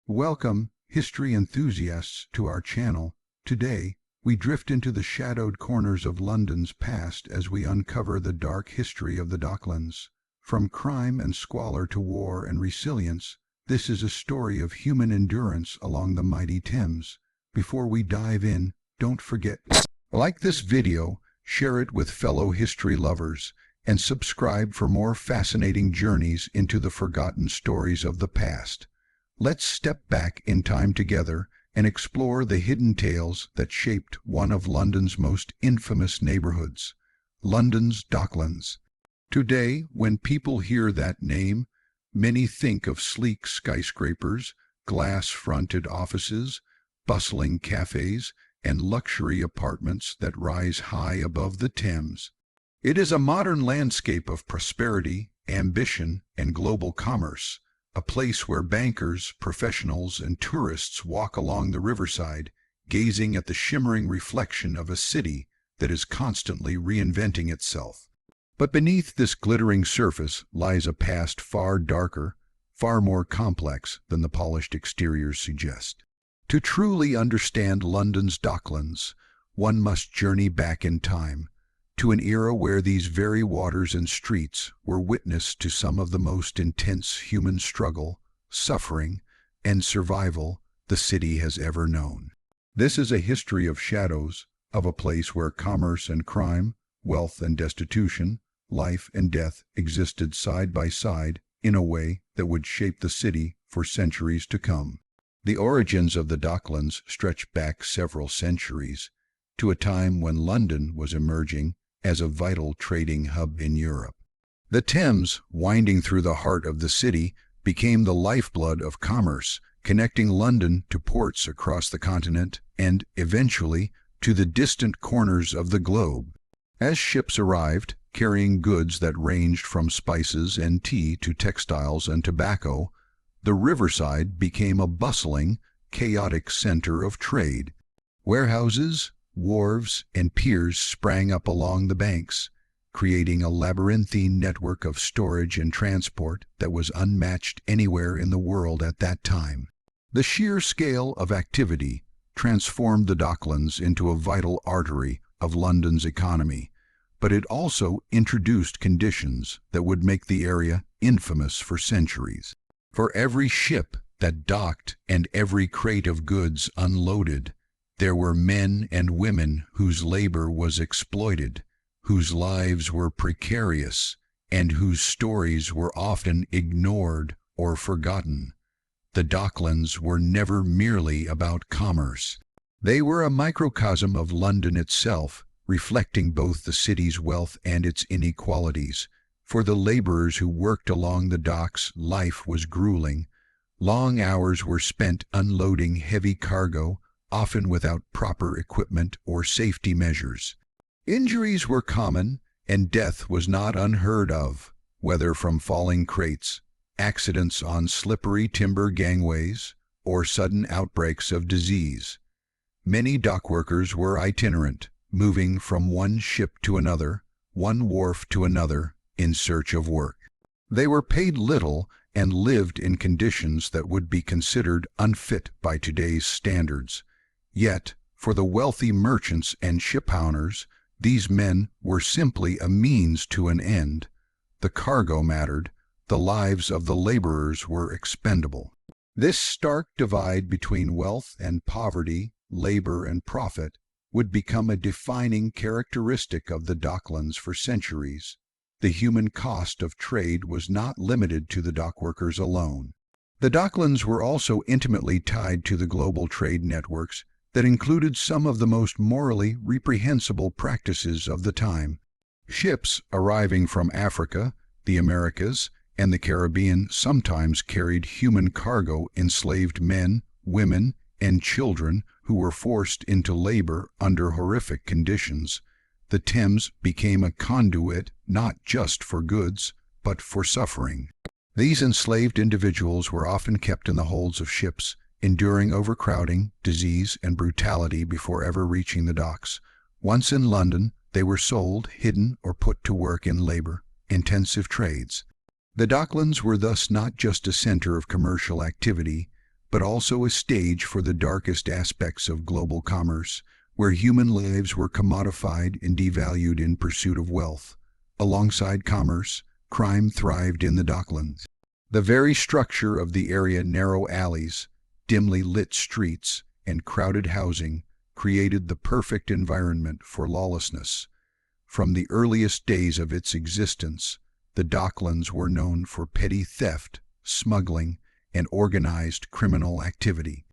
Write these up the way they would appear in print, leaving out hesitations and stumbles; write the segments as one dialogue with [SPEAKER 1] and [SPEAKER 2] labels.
[SPEAKER 1] Welcome, history enthusiasts, to our channel. Today, we drift into the shadowed corners of London's past as we uncover the dark history of the Docklands. From crime and squalor to war and resilience, this is a story of human endurance along the mighty Thames. Before we dive in, don't forget, like this video, share it with fellow history lovers, and subscribe for more fascinating journeys into the forgotten stories of the past. Let's step back in time together and explore the hidden tales that shaped one of London's most infamous neighborhoods, London's Docklands. Today, when people hear that name, many think of sleek skyscrapers, glass-fronted offices, bustling cafes, and luxury apartments that rise high above the Thames. It is a modern landscape of prosperity, ambition, and global commerce, a place where bankers, professionals, and tourists walk along the riverside, gazing at the shimmering reflection of a city that is constantly reinventing itself. But beneath this glittering surface lies a past far darker, far more complex than the polished exteriors suggest. To truly understand London's Docklands, one must journey back in time, to an era where these very waters and streets were witness to some of the most intense human struggle, suffering, and survival the city has ever known. This is a history of shadows, of a place where commerce and crime, wealth and destitution, life and death existed side by side in a way that would shape the city for centuries to come. The origins of the Docklands stretch back several centuries, to a time when London was emerging as a vital trading hub in Europe. The Thames, winding through the heart of the city, became the lifeblood of commerce, connecting London to ports across the continent and, eventually, to the distant corners of the globe. As ships arrived, carrying goods that ranged from spices and tea to textiles and tobacco, the riverside became a bustling, chaotic center of trade. Warehouses, wharves, and piers sprang up along the banks, creating a labyrinthine network of storage and transport that was unmatched anywhere in the world at that time. The sheer scale of activity transformed the Docklands into a vital artery of London's economy, but it also introduced conditions that would make the area infamous for centuries. For every ship that docked and every crate of goods unloaded, there were men and women whose labor was exploited, whose lives were precarious, and whose stories were often ignored or forgotten. The Docklands were never merely about commerce. They were a microcosm of London itself, reflecting both the city's wealth and its inequalities. For the laborers who worked along the docks, life was grueling. Long hours were spent unloading heavy cargo, often without proper equipment or safety measures. Injuries were common, and death was not unheard of, whether from falling crates, accidents on slippery timber gangways, or sudden outbreaks of disease. Many dockworkers were itinerant, moving from one ship to another, one wharf to another, in search of work. They were paid little and lived in conditions that would be considered unfit by today's standards. Yet, for the wealthy merchants and shipowners, these men were simply a means to an end. The cargo mattered, the lives of the laborers were expendable. This stark divide between wealth and poverty, labor and profit, would become a defining characteristic of the Docklands for centuries. The human cost of trade was not limited to the dockworkers alone. The Docklands were also intimately tied to the global trade networks that included some of the most morally reprehensible practices of the time. Ships arriving from Africa, the Americas, and the Caribbean sometimes carried human cargo, enslaved men, women, and children who were forced into labor under horrific conditions. The Thames became a conduit not just for goods, but for suffering. These enslaved individuals were often kept in the holds of ships, enduring overcrowding, disease, and brutality before ever reaching the docks. Once in London, they were sold, hidden, or put to work in labor-intensive trades. The Docklands were thus not just a center of commercial activity, but also a stage for the darkest aspects of global commerce, where human lives were commodified and devalued in pursuit of wealth. Alongside commerce, crime thrived in the Docklands. The very structure of the area, narrow alleys, dimly lit streets, and crowded housing, created the perfect environment for lawlessness. From the earliest days of its existence, the Docklands were known for petty theft, smuggling, and organized criminal activity.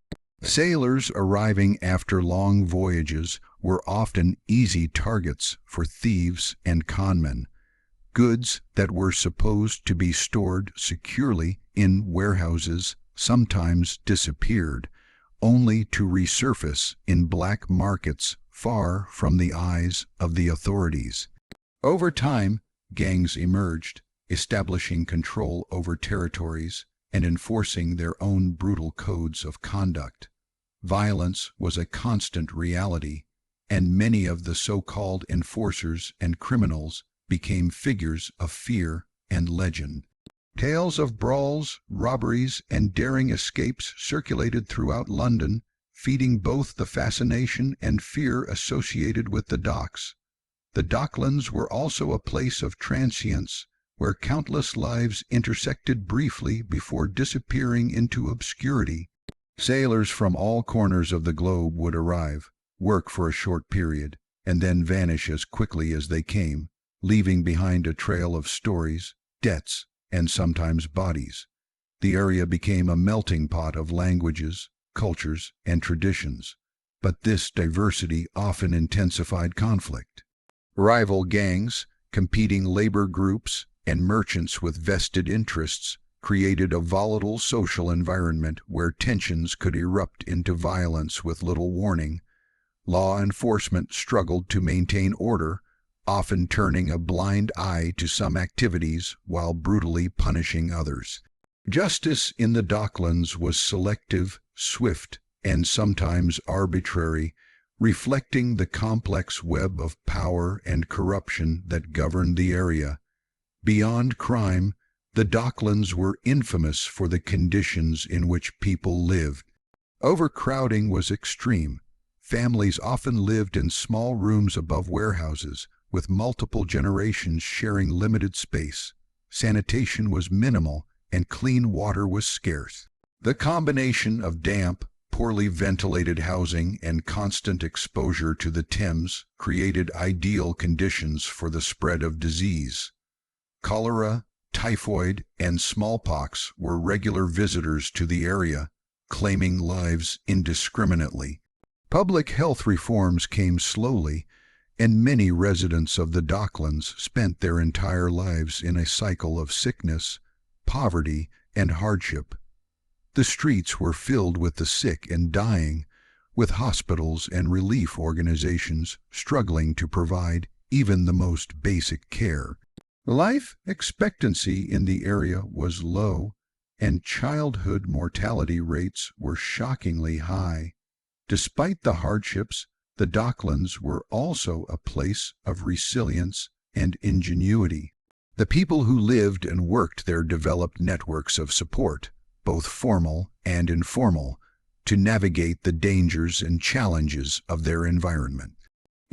[SPEAKER 1] Sailors arriving after long voyages were often easy targets for thieves and conmen. Goods that were supposed to be stored securely in warehouses sometimes disappeared, only to resurface in black markets far from the eyes of the authorities. Over time, gangs emerged, establishing control over territories and enforcing their own brutal codes of conduct. Violence was a constant reality, and many of the so-called enforcers and criminals became figures of fear and legend. Tales of brawls, robberies, and daring escapes circulated throughout London, feeding both the fascination and fear associated with the docks. The Docklands were also a place of transience, where countless lives intersected briefly before disappearing into obscurity. Sailors from all corners of the globe would arrive, work for a short period, and then vanish as quickly as they came, leaving behind a trail of stories, debts, and sometimes bodies. The area became a melting pot of languages, cultures, and traditions, but this diversity often intensified conflict. Rival gangs, competing labor groups, and merchants with vested interests created a volatile social environment where tensions could erupt into violence with little warning. Law enforcement struggled to maintain order, often turning a blind eye to some activities while brutally punishing others. Justice in the Docklands was selective, swift, and sometimes arbitrary, reflecting the complex web of power and corruption that governed the area. Beyond crime, the Docklands were infamous for the conditions in which people lived. Overcrowding was extreme. Families often lived in small rooms above warehouses, with multiple generations sharing limited space. Sanitation was minimal, and clean water was scarce. The combination of damp, poorly ventilated housing and constant exposure to the Thames created ideal conditions for the spread of disease. Cholera, typhoid, and smallpox were regular visitors to the area, claiming lives indiscriminately. Public health reforms came slowly, and many residents of the Docklands spent their entire lives in a cycle of sickness, poverty, and hardship. The streets were filled with the sick and dying, with hospitals and relief organizations struggling to provide even the most basic care. Life expectancy in the area was low, and childhood mortality rates were shockingly high. Despite the hardships, the Docklands were also a place of resilience and ingenuity. The people who lived and worked there developed networks of support, both formal and informal, to navigate the dangers and challenges of their environment.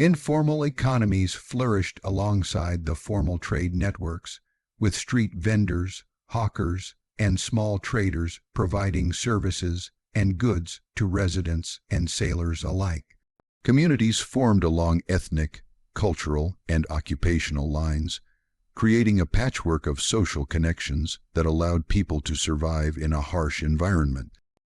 [SPEAKER 1] Informal economies flourished alongside the formal trade networks, with street vendors, hawkers, and small traders providing services and goods to residents and sailors alike. Communities formed along ethnic, cultural, and occupational lines, creating a patchwork of social connections that allowed people to survive in a harsh environment.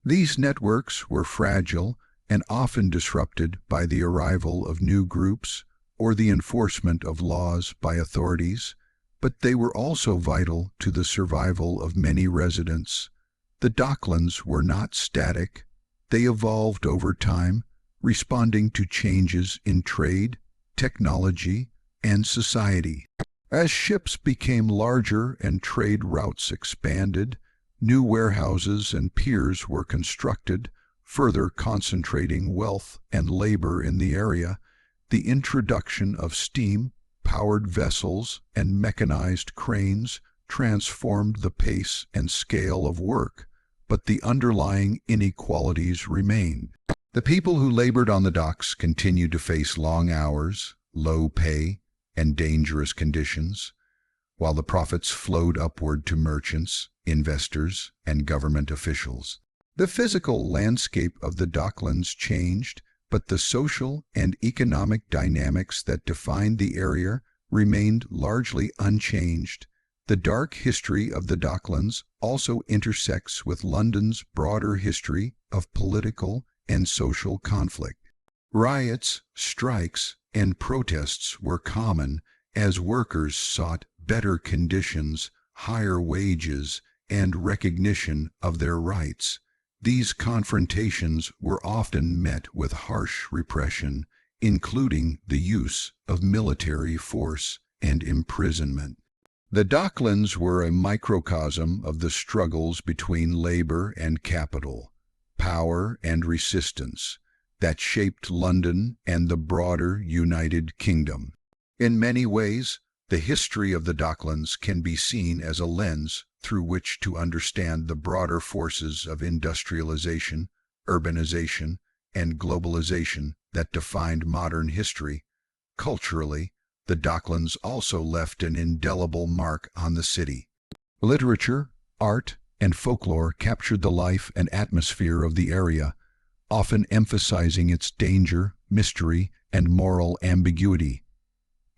[SPEAKER 1] These networks were fragile and often disrupted by the arrival of new groups or the enforcement of laws by authorities, but they were also vital to the survival of many residents. The Docklands were not static. They evolved over time, responding to changes in trade, technology, and society. As ships became larger and trade routes expanded, new warehouses and piers were constructed, further concentrating wealth and labor in the area. The introduction of steam-powered vessels and mechanized cranes transformed the pace and scale of work, but the underlying inequalities remain. The people who labored on the docks continued to face long hours, low pay, and dangerous conditions, while the profits flowed upward to merchants, investors, and government officials. The physical landscape of the Docklands changed, but the social and economic dynamics that defined the area remained largely unchanged. The dark history of the Docklands also intersects with London's broader history of political and social conflict. Riots, strikes, and protests were common as workers sought better conditions, higher wages, and recognition of their rights. These confrontations were often met with harsh repression, including the use of military force and imprisonment. The Docklands were a microcosm of the struggles between labor and capital, power and resistance, that shaped London and the broader United Kingdom. In many ways, the history of the Docklands can be seen as a lens through which to understand the broader forces of industrialization, urbanization, and globalization that defined modern history. Culturally, the Docklands also left an indelible mark on the city. Literature, art, and folklore captured the life and atmosphere of the area, often emphasizing its danger, mystery, and moral ambiguity.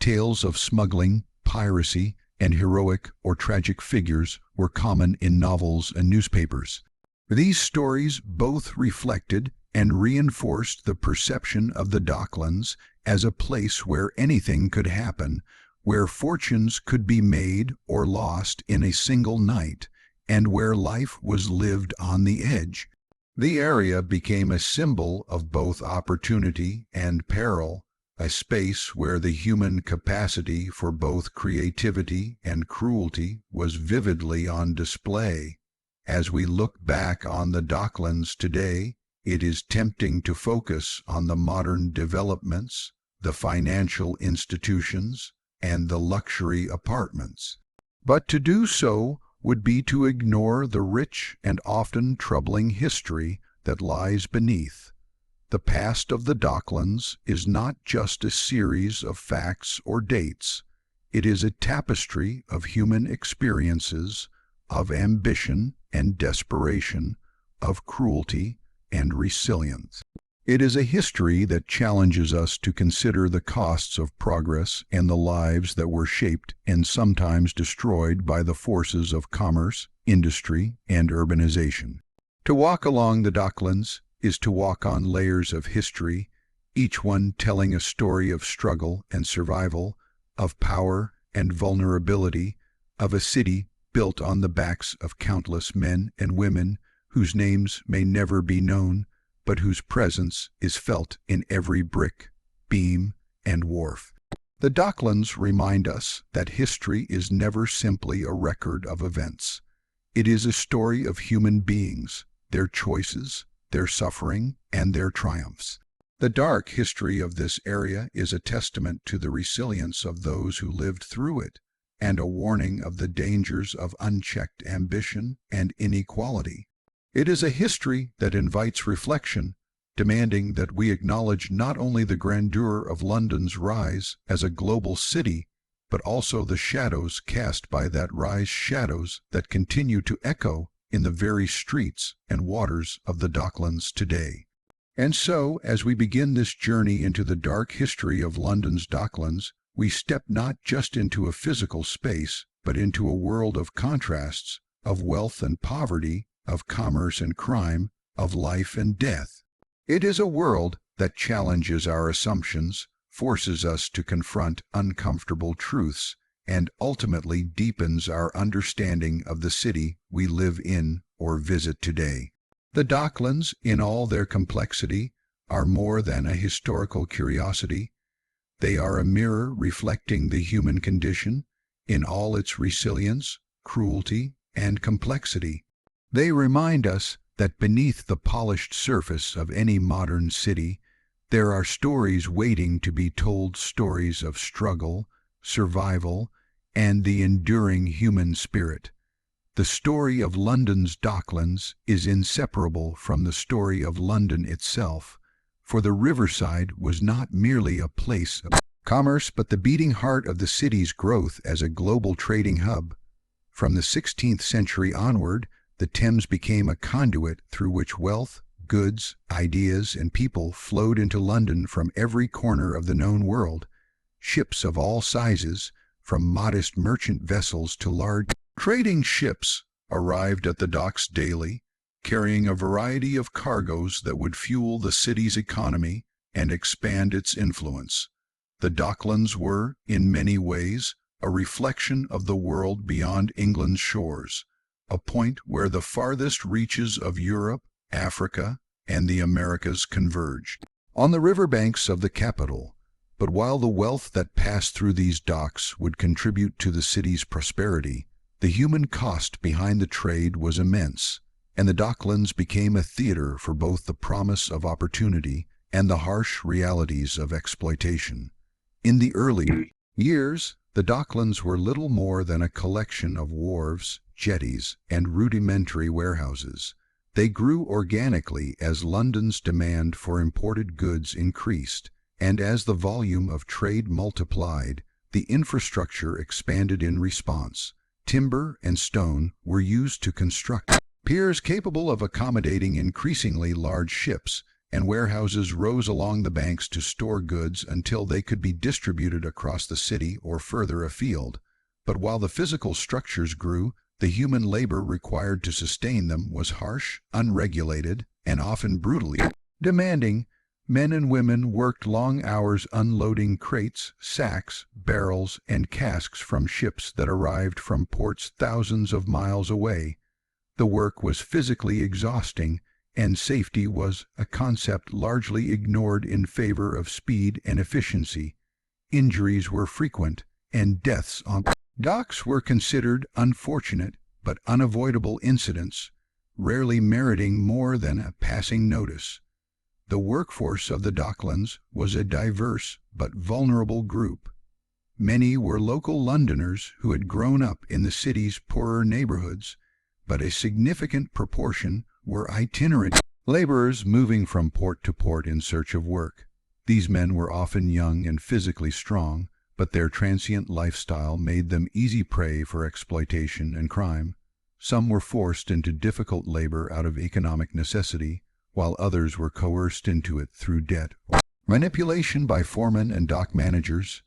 [SPEAKER 1] Tales of smuggling, piracy, and heroic or tragic figures were common in novels and newspapers. These stories both reflected and reinforced the perception of the Docklands as a place where anything could happen, where fortunes could be made or lost in a single night, and where life was lived on the edge. The area became a symbol of both opportunity and peril, a space where the human capacity for both creativity and cruelty was vividly on display. As we look back on the Docklands today, it is tempting to focus on the modern developments, the financial institutions, and the luxury apartments. But to do so would be to ignore the rich and often troubling history that lies beneath. The past of the Docklands is not just a series of facts or dates. It is a tapestry of human experiences, of ambition and desperation, of cruelty and resilience. It is a history that challenges us to consider the costs of progress and the lives that were shaped and sometimes destroyed by the forces of commerce, industry, and urbanization. To walk along the Docklands is to walk on layers of history, each one telling a story of struggle and survival, of power and vulnerability, of a city built on the backs of countless men and women whose names may never be known, but whose presence is felt in every brick, beam, and wharf. The Docklands remind us that history is never simply a record of events. It is a story of human beings, their choices, their suffering, and their triumphs. The dark history of this area is a testament to the resilience of those who lived through it, and a warning of the dangers of unchecked ambition and inequality. It is a history that invites reflection, demanding that we acknowledge not only the grandeur of London's rise as a global city, but also the shadows cast by that rise, shadows that continue to echo in the very streets and waters of the Docklands today. And so, as we begin this journey into the dark history of London's Docklands, we step not just into a physical space, but into a world of contrasts, of wealth and poverty, of commerce and crime, of life and death. It is a world that challenges our assumptions, forces us to confront uncomfortable truths, and ultimately deepens our understanding of the city we live in or visit today. The Docklands, in all their complexity, are more than a historical curiosity. They are a mirror reflecting the human condition in all its resilience, cruelty, and complexity. They remind us that beneath the polished surface of any modern city, there are stories waiting to be told, stories of struggle, survival, and the enduring human spirit. The story of London's Docklands is inseparable from the story of London itself, for the riverside was not merely a place of commerce but the beating heart of the city's growth as a global trading hub. From the 16th century onward, the Thames became a conduit through which wealth, goods, ideas, and people flowed into London from every corner of the known world. Ships of all sizes, from modest merchant vessels to large trading ships, arrived at the docks daily, carrying a variety of cargoes that would fuel the city's economy and expand its influence. The Docklands were, in many ways, a reflection of the world beyond England's shores, a point where the farthest reaches of Europe, Africa, and the Americas converged. On the riverbanks of the capital, but while the wealth that passed through these docks would contribute to the city's prosperity, the human cost behind the trade was immense, and the Docklands became a theater for both the promise of opportunity and the harsh realities of exploitation. In the early years, the Docklands were little more than a collection of wharves, jetties, and rudimentary warehouses. They grew organically as London's demand for imported goods increased, and as the volume of trade multiplied, the infrastructure expanded in response. Timber and stone were used to construct piers capable of accommodating increasingly large ships, and warehouses rose along the banks to store goods until they could be distributed across the city or further afield. But while the physical structures grew, the human labor required to sustain them was harsh, unregulated, and often brutally demanding. Men and women worked long hours unloading crates, sacks, barrels, and casks from ships that arrived from ports thousands of miles away. The work was physically exhausting, and safety was a concept largely ignored in favor of speed and efficiency. Injuries were frequent, and deaths on docks were considered unfortunate but unavoidable incidents, rarely meriting more than a passing notice. The workforce of the Docklands was a diverse but vulnerable group. Many were local Londoners who had grown up in the city's poorer neighborhoods, but a significant proportion were itinerant laborers moving from port to port in search of work. These men were often young and physically strong, but their transient lifestyle made them easy prey for exploitation and crime. Some were forced into difficult labor out of economic necessity, while others were coerced into it through debt or manipulation by foremen and dock managers.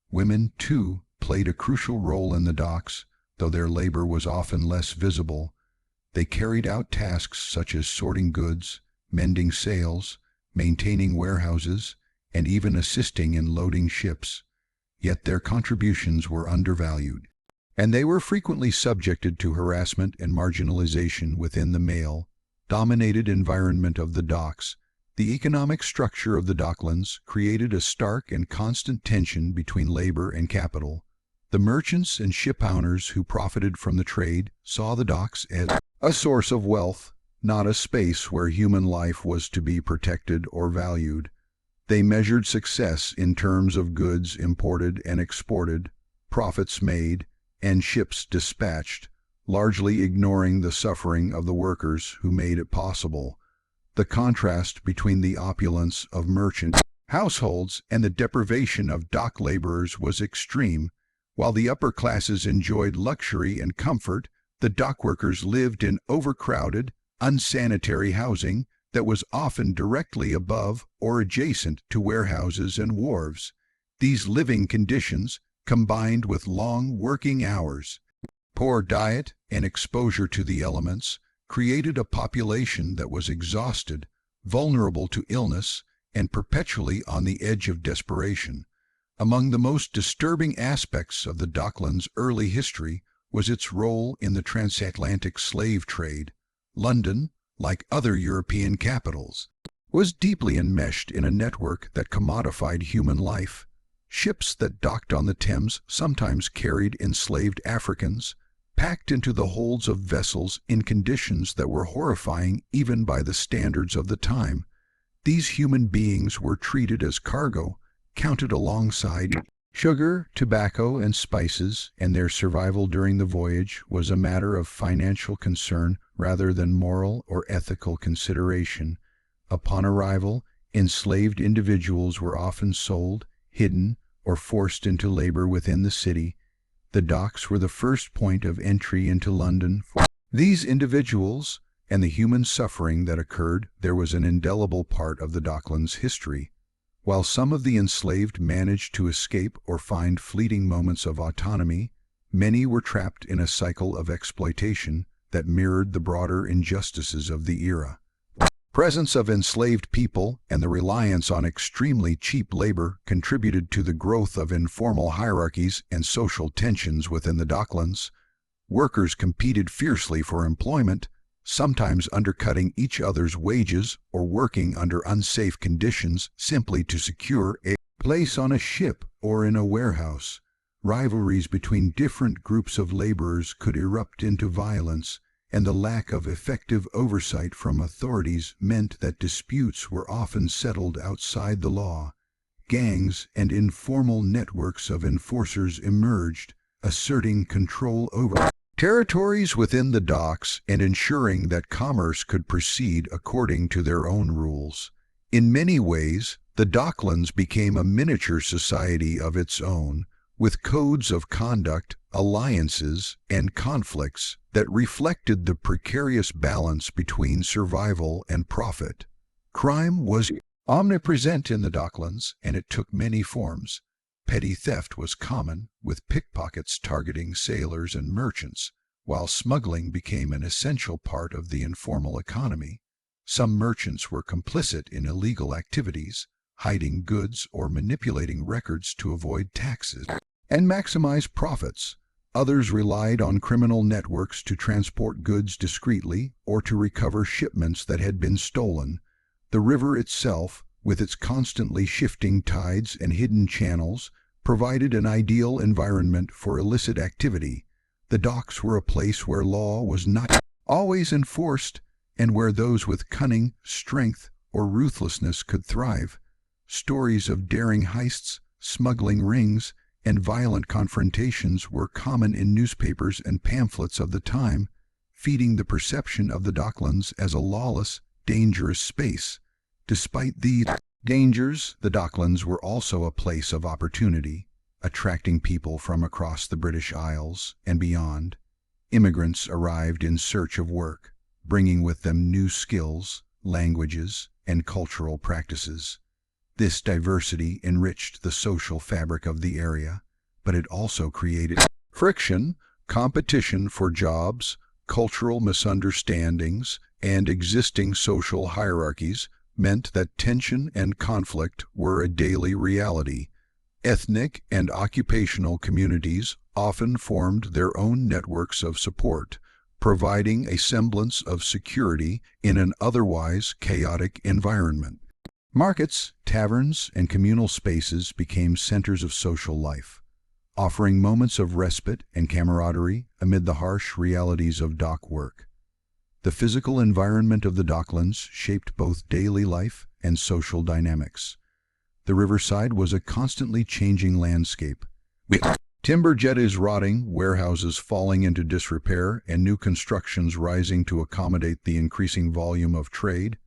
[SPEAKER 1] Women, too, played a crucial role in the docks, though their labor was often less visible. They carried out tasks such as sorting goods, mending sails, maintaining warehouses, and even assisting in loading ships. Yet their contributions were undervalued, and they were frequently subjected to harassment and marginalization within the male-dominated environment of the docks. The economic structure of the Docklands created a stark and constant tension between labor and capital. The merchants and ship owners who profited from the trade saw the docks as a source of wealth, not a space where human life was to be protected or valued. They measured success in terms of goods imported and exported, profits made, and ships dispatched, largely ignoring the suffering of the workers who made it possible. The contrast between the opulence of merchant households and the deprivation of dock laborers was extreme. While the upper classes enjoyed luxury and comfort, the dockworkers lived in overcrowded, unsanitary housing that was often directly above or adjacent to warehouses and wharves. These living conditions, combined with long working hours, poor diet, and exposure to the elements, created a population that was exhausted, vulnerable to illness, and perpetually on the edge of desperation. Among the most disturbing aspects of the Docklands' early history was its role in the transatlantic slave trade. London, like other European capitals, was deeply enmeshed in a network that commodified human life. Ships that docked on the Thames sometimes carried enslaved Africans, packed into the holds of vessels in conditions that were horrifying even by the standards of the time. These human beings were treated as cargo, counted alongside Sugar, tobacco, and spices, and their survival during the voyage was a matter of financial concern rather than moral or ethical consideration. Upon arrival, enslaved individuals were often sold, hidden, or forced into labor within the city. The docks were the first point of entry into London. For these individuals and the human suffering that occurred, there was an indelible part of the Docklands history. While some of the enslaved managed to escape or find fleeting moments of autonomy, many were trapped in a cycle of exploitation that mirrored the broader injustices of the era. The presence of enslaved people and the reliance on extremely cheap labor contributed to the growth of informal hierarchies and social tensions within the Docklands. Workers competed fiercely for employment, sometimes undercutting each other's wages or working under unsafe conditions simply to secure a place on a ship or in a warehouse. Rivalries between different groups of laborers could erupt into violence, and the lack of effective oversight from authorities meant that disputes were often settled outside the law. Gangs and informal networks of enforcers emerged, asserting control over territories within the docks and ensuring that commerce could proceed according to their own rules. In many ways, the Docklands became a miniature society of its own, with codes of conduct, alliances, and conflicts that reflected the precarious balance between survival and profit. Crime was omnipresent in the Docklands, and it took many forms. Petty theft was common, with pickpockets targeting sailors and merchants, while smuggling became an essential part of the informal economy. Some merchants were complicit in illegal activities, hiding goods or manipulating records to avoid taxes and maximize profits. Others relied on criminal networks to transport goods discreetly or to recover shipments that had been stolen. The river itself, with its constantly shifting tides and hidden channels, provided an ideal environment for illicit activity. The docks were a place where law was not always enforced and where those with cunning, strength, or ruthlessness could thrive. Stories of daring heists, smuggling rings, and violent confrontations were common in newspapers and pamphlets of the time, feeding the perception of the Docklands as a lawless, dangerous space. Despite these dangers, the Docklands were also a place of opportunity, attracting people from across the British Isles and beyond. Immigrants arrived in search of work, bringing with them new skills, languages, and cultural practices. This diversity enriched the social fabric of the area, but it also created friction, competition for jobs, cultural misunderstandings, and existing social hierarchies meant that tension and conflict were a daily reality. Ethnic and occupational communities often formed their own networks of support, providing a semblance of security in an otherwise chaotic environment. Markets, taverns, and communal spaces became centers of social life, offering moments of respite and camaraderie amid the harsh realities of dock work. The physical environment of the Docklands shaped both daily life and social dynamics. The riverside was a constantly changing landscape, with timber jetties rotting, warehouses falling into disrepair, and new constructions rising to accommodate the increasing volume of trade.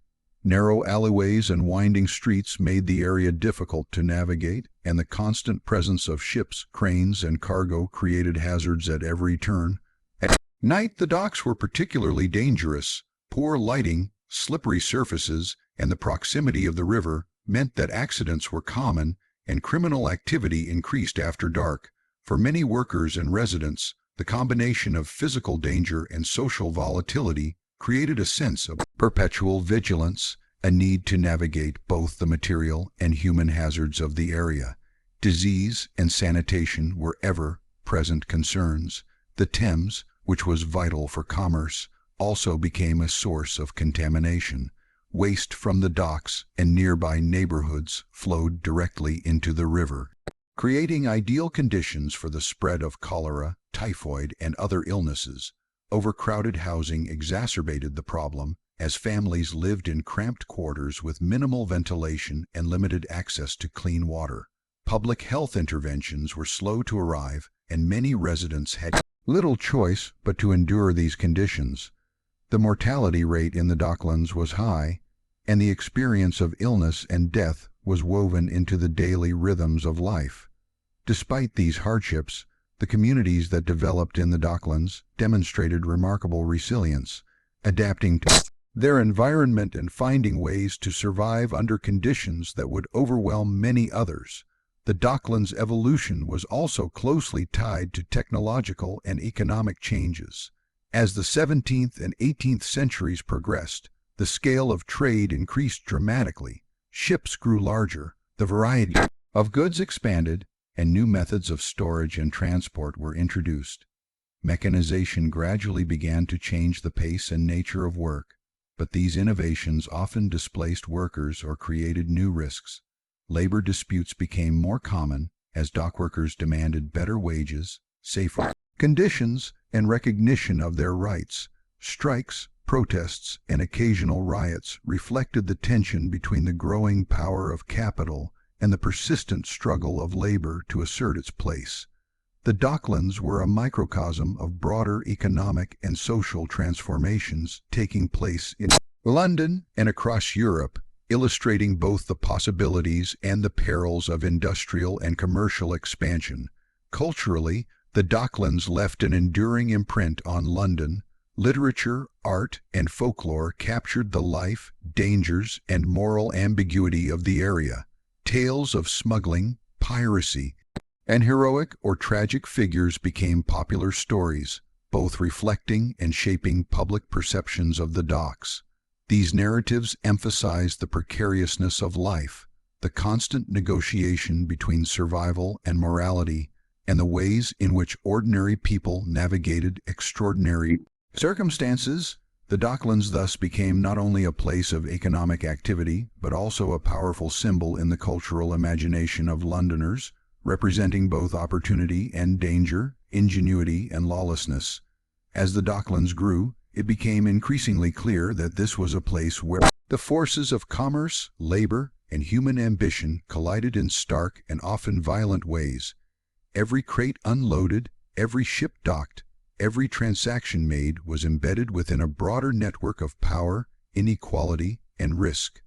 [SPEAKER 1] Narrow alleyways and winding streets made the area difficult to navigate, and the constant presence of ships, cranes, and cargo created hazards at every turn. At night, the docks were particularly dangerous. Poor lighting, slippery surfaces, and the proximity of the river meant that accidents were common and criminal activity increased after dark. For many workers and residents, the combination of physical danger and social volatility created a sense of perpetual vigilance, a need to navigate both the material and human hazards of the area. Disease and sanitation were ever-present concerns. The Thames, which was vital for commerce, also became a source of contamination. Waste from the docks and nearby neighborhoods flowed directly into the river, creating ideal conditions for the spread of cholera, typhoid, and other illnesses. Overcrowded housing exacerbated the problem, as families lived in cramped quarters with minimal ventilation and limited access to clean water. Public health interventions were slow to arrive, and many residents had little choice but to endure these conditions. The mortality rate in the Docklands was high, and the experience of illness and death was woven into the daily rhythms of life. Despite these hardships, the communities that developed in the Docklands demonstrated remarkable resilience, adapting to their environment and finding ways to survive under conditions that would overwhelm many others. The Docklands' evolution was also closely tied to technological and economic changes. As the 17th and 18th centuries progressed, the scale of trade increased dramatically, ships grew larger, the variety of goods expanded, and new methods of storage and transport were introduced. Mechanization gradually began to change the pace and nature of work, but these innovations often displaced workers or created new risks. Labor disputes became more common as dockworkers demanded better wages, safer conditions, and recognition of their rights. Strikes, protests, and occasional riots reflected the tension between the growing power of capital and the persistent struggle of labor to assert its place. The Docklands were a microcosm of broader economic and social transformations taking place in London and across Europe, illustrating both the possibilities and the perils of industrial and commercial expansion. Culturally, the Docklands left an enduring imprint on London. Literature, art, and folklore captured the life, dangers, and moral ambiguity of the area. Tales of smuggling, piracy, and heroic or tragic figures became popular stories, both reflecting and shaping public perceptions of the docks. These narratives emphasized the precariousness of life, the constant negotiation between survival and morality, and the ways in which ordinary people navigated extraordinary circumstances. The Docklands thus became not only a place of economic activity, but also a powerful symbol in the cultural imagination of Londoners, representing both opportunity and danger, ingenuity and lawlessness. As the Docklands grew, it became increasingly clear that this was a place where the forces of commerce, labor, and human ambition collided in stark and often violent ways. Every crate unloaded, every ship docked, every transaction made was embedded within a broader network of power, inequality, and risk.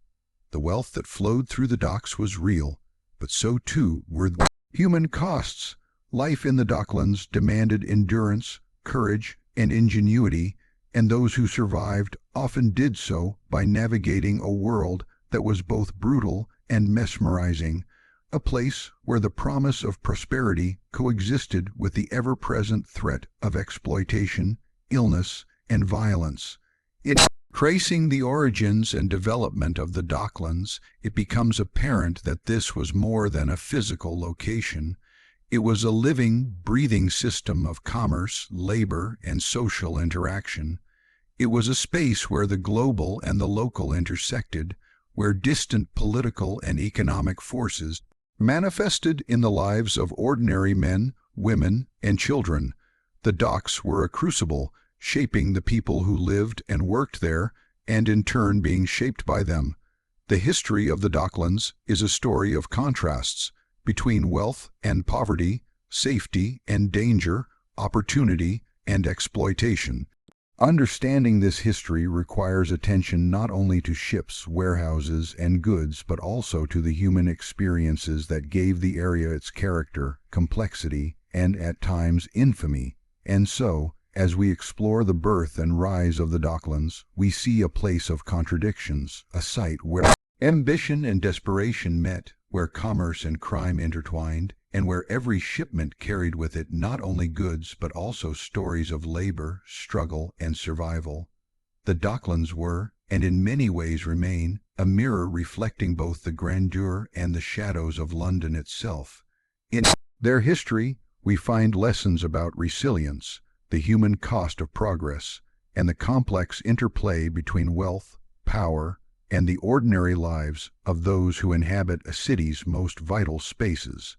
[SPEAKER 1] The wealth that flowed through the docks was real, but so too were the human costs. Life in the Docklands demanded endurance, courage, and ingenuity, and those who survived often did so by navigating a world that was both brutal and mesmerizing, a place where the promise of prosperity coexisted with the ever-present threat of exploitation, illness, and violence. Tracing the origins and development of the Docklands, it becomes apparent that this was more than a physical location. It was a living, breathing system of commerce, labor, and social interaction. It was a space where the global and the local intersected, where distant political and economic forces manifested in the lives of ordinary men, women, and children. The docks were a crucible, shaping the people who lived and worked there, and in turn being shaped by them. The history of the Docklands is a story of contrasts between wealth and poverty, safety and danger, opportunity and exploitation. Understanding this history requires attention not only to ships, warehouses, and goods, but also to the human experiences that gave the area its character, complexity, and at times infamy. And so, as we explore the birth and rise of the Docklands, we see a place of contradictions, a site where ambition and desperation met, where commerce and crime intertwined, and where every shipment carried with it not only goods but also stories of labor, struggle, and survival. The Docklands were, and in many ways remain, a mirror reflecting both the grandeur and the shadows of London itself. In their history, we find lessons about resilience, the human cost of progress, and the complex interplay between wealth, power, and the ordinary lives of those who inhabit a city's most vital spaces.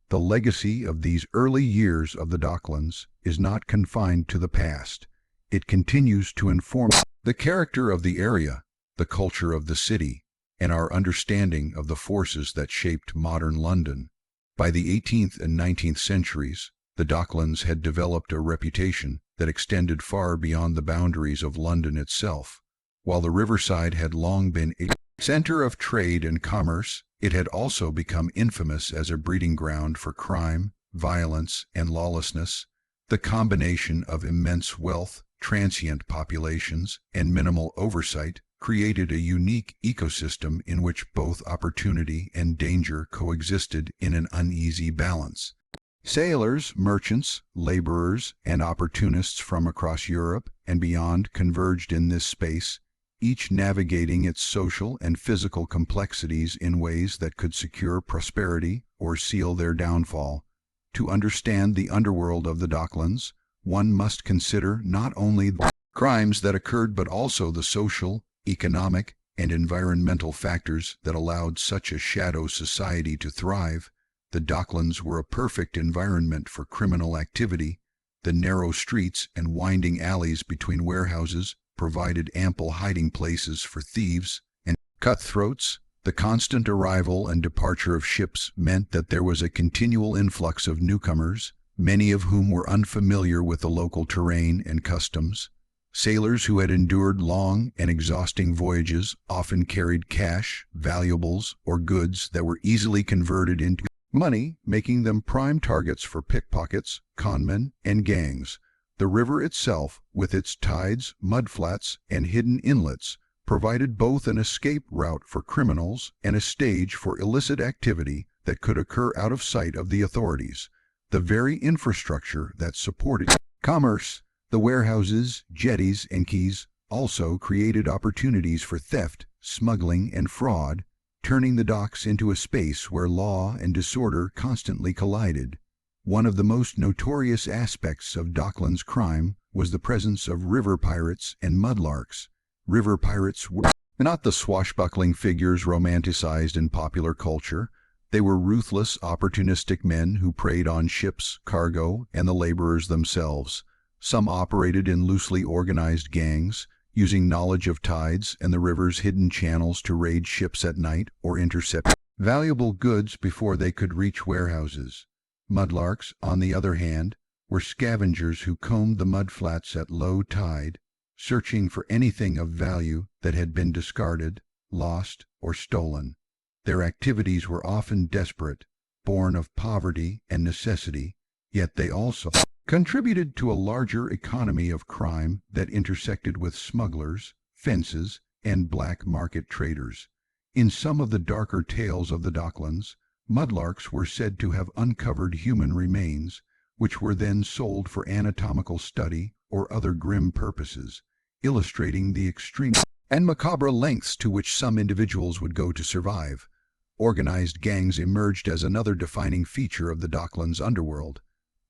[SPEAKER 1] The legacy of these early years of the Docklands is not confined to the past. It continues to inform the character of the area, the culture of the city, and our understanding of the forces that shaped modern London. By the 18th and 19th centuries, the Docklands had developed a reputation that extended far beyond the boundaries of London itself. While the riverside had long been a center of trade and commerce, it had also become infamous as a breeding ground for crime, violence, and lawlessness. The combination of immense wealth, transient populations, and minimal oversight created a unique ecosystem in which both opportunity and danger coexisted in an uneasy balance. Sailors, merchants, laborers, and opportunists from across Europe and beyond converged in this space, each navigating its social and physical complexities in ways that could secure prosperity or seal their downfall. To understand the underworld of the Docklands, one must consider not only the crimes that occurred but also the social, economic, and environmental factors that allowed such a shadow society to thrive. The Docklands were a perfect environment for criminal activity. The narrow streets and winding alleys between warehouses provided ample hiding places for thieves and cutthroats. The constant arrival and departure of ships meant that there was a continual influx of newcomers, many of whom were unfamiliar with the local terrain and customs. Sailors who had endured long and exhausting voyages often carried cash, valuables, or goods that were easily converted into money, making them prime targets for pickpockets, conmen, and gangs. The river itself, with its tides, mudflats, and hidden inlets, provided both an escape route for criminals and a stage for illicit activity that could occur out of sight of the authorities. The very infrastructure that supported commerce, the warehouses, jetties, and quays, also created opportunities for theft, smuggling, and fraud, turning the docks into a space where law and disorder constantly collided. One of the most notorious aspects of Docklands crime was the presence of river pirates and mudlarks. River pirates were not the swashbuckling figures romanticized in popular culture. They were ruthless, opportunistic men who preyed on ships, cargo, and the laborers themselves. Some operated in loosely organized gangs, using knowledge of tides and the river's hidden channels to raid ships at night or intercept valuable goods before they could reach warehouses. Mudlarks, on the other hand, were scavengers who combed the mudflats at low tide, searching for anything of value that had been discarded, lost, or stolen. Their activities were often desperate, born of poverty and necessity, yet they also contributed to a larger economy of crime that intersected with smugglers, fences, and black market traders. In some of the darker tales of the Docklands, mudlarks were said to have uncovered human remains, which were then sold for anatomical study or other grim purposes, illustrating the extreme and macabre lengths to which some individuals would go to survive. Organized gangs emerged as another defining feature of the Docklands underworld.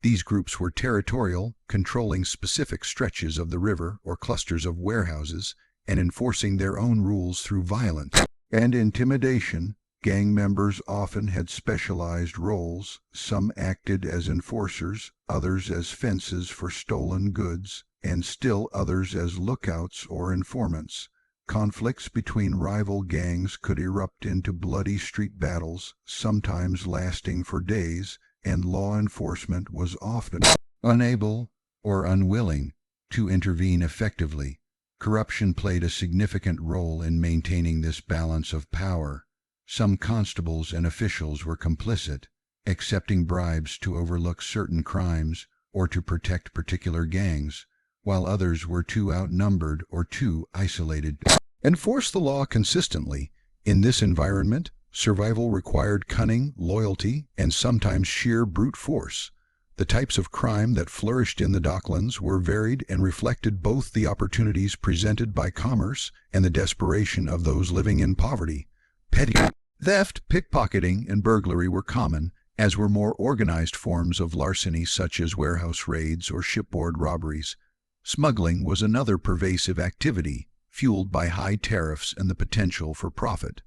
[SPEAKER 1] These groups were territorial, controlling specific stretches of the river or clusters of warehouses, and enforcing their own rules through violence and intimidation. Gang members often had specialized roles. Some acted as enforcers, others as fences for stolen goods, and still others as lookouts or informants. Conflicts between rival gangs could erupt into bloody street battles, sometimes lasting for days, and law enforcement was often unable or unwilling to intervene effectively. Corruption played a significant role in maintaining this balance of power. Some constables and officials were complicit, accepting bribes to overlook certain crimes or to protect particular gangs, while others were too outnumbered or too isolated to enforce the law consistently. In this environment, survival required cunning, loyalty, and sometimes sheer brute force. The types of crime that flourished in the Docklands were varied and reflected both the opportunities presented by commerce and the desperation of those living in poverty. Petty theft, pickpocketing, and burglary were common, as were more organized forms of larceny such as warehouse raids or shipboard robberies. Smuggling was another pervasive activity, fueled by high tariffs and the potential for profit.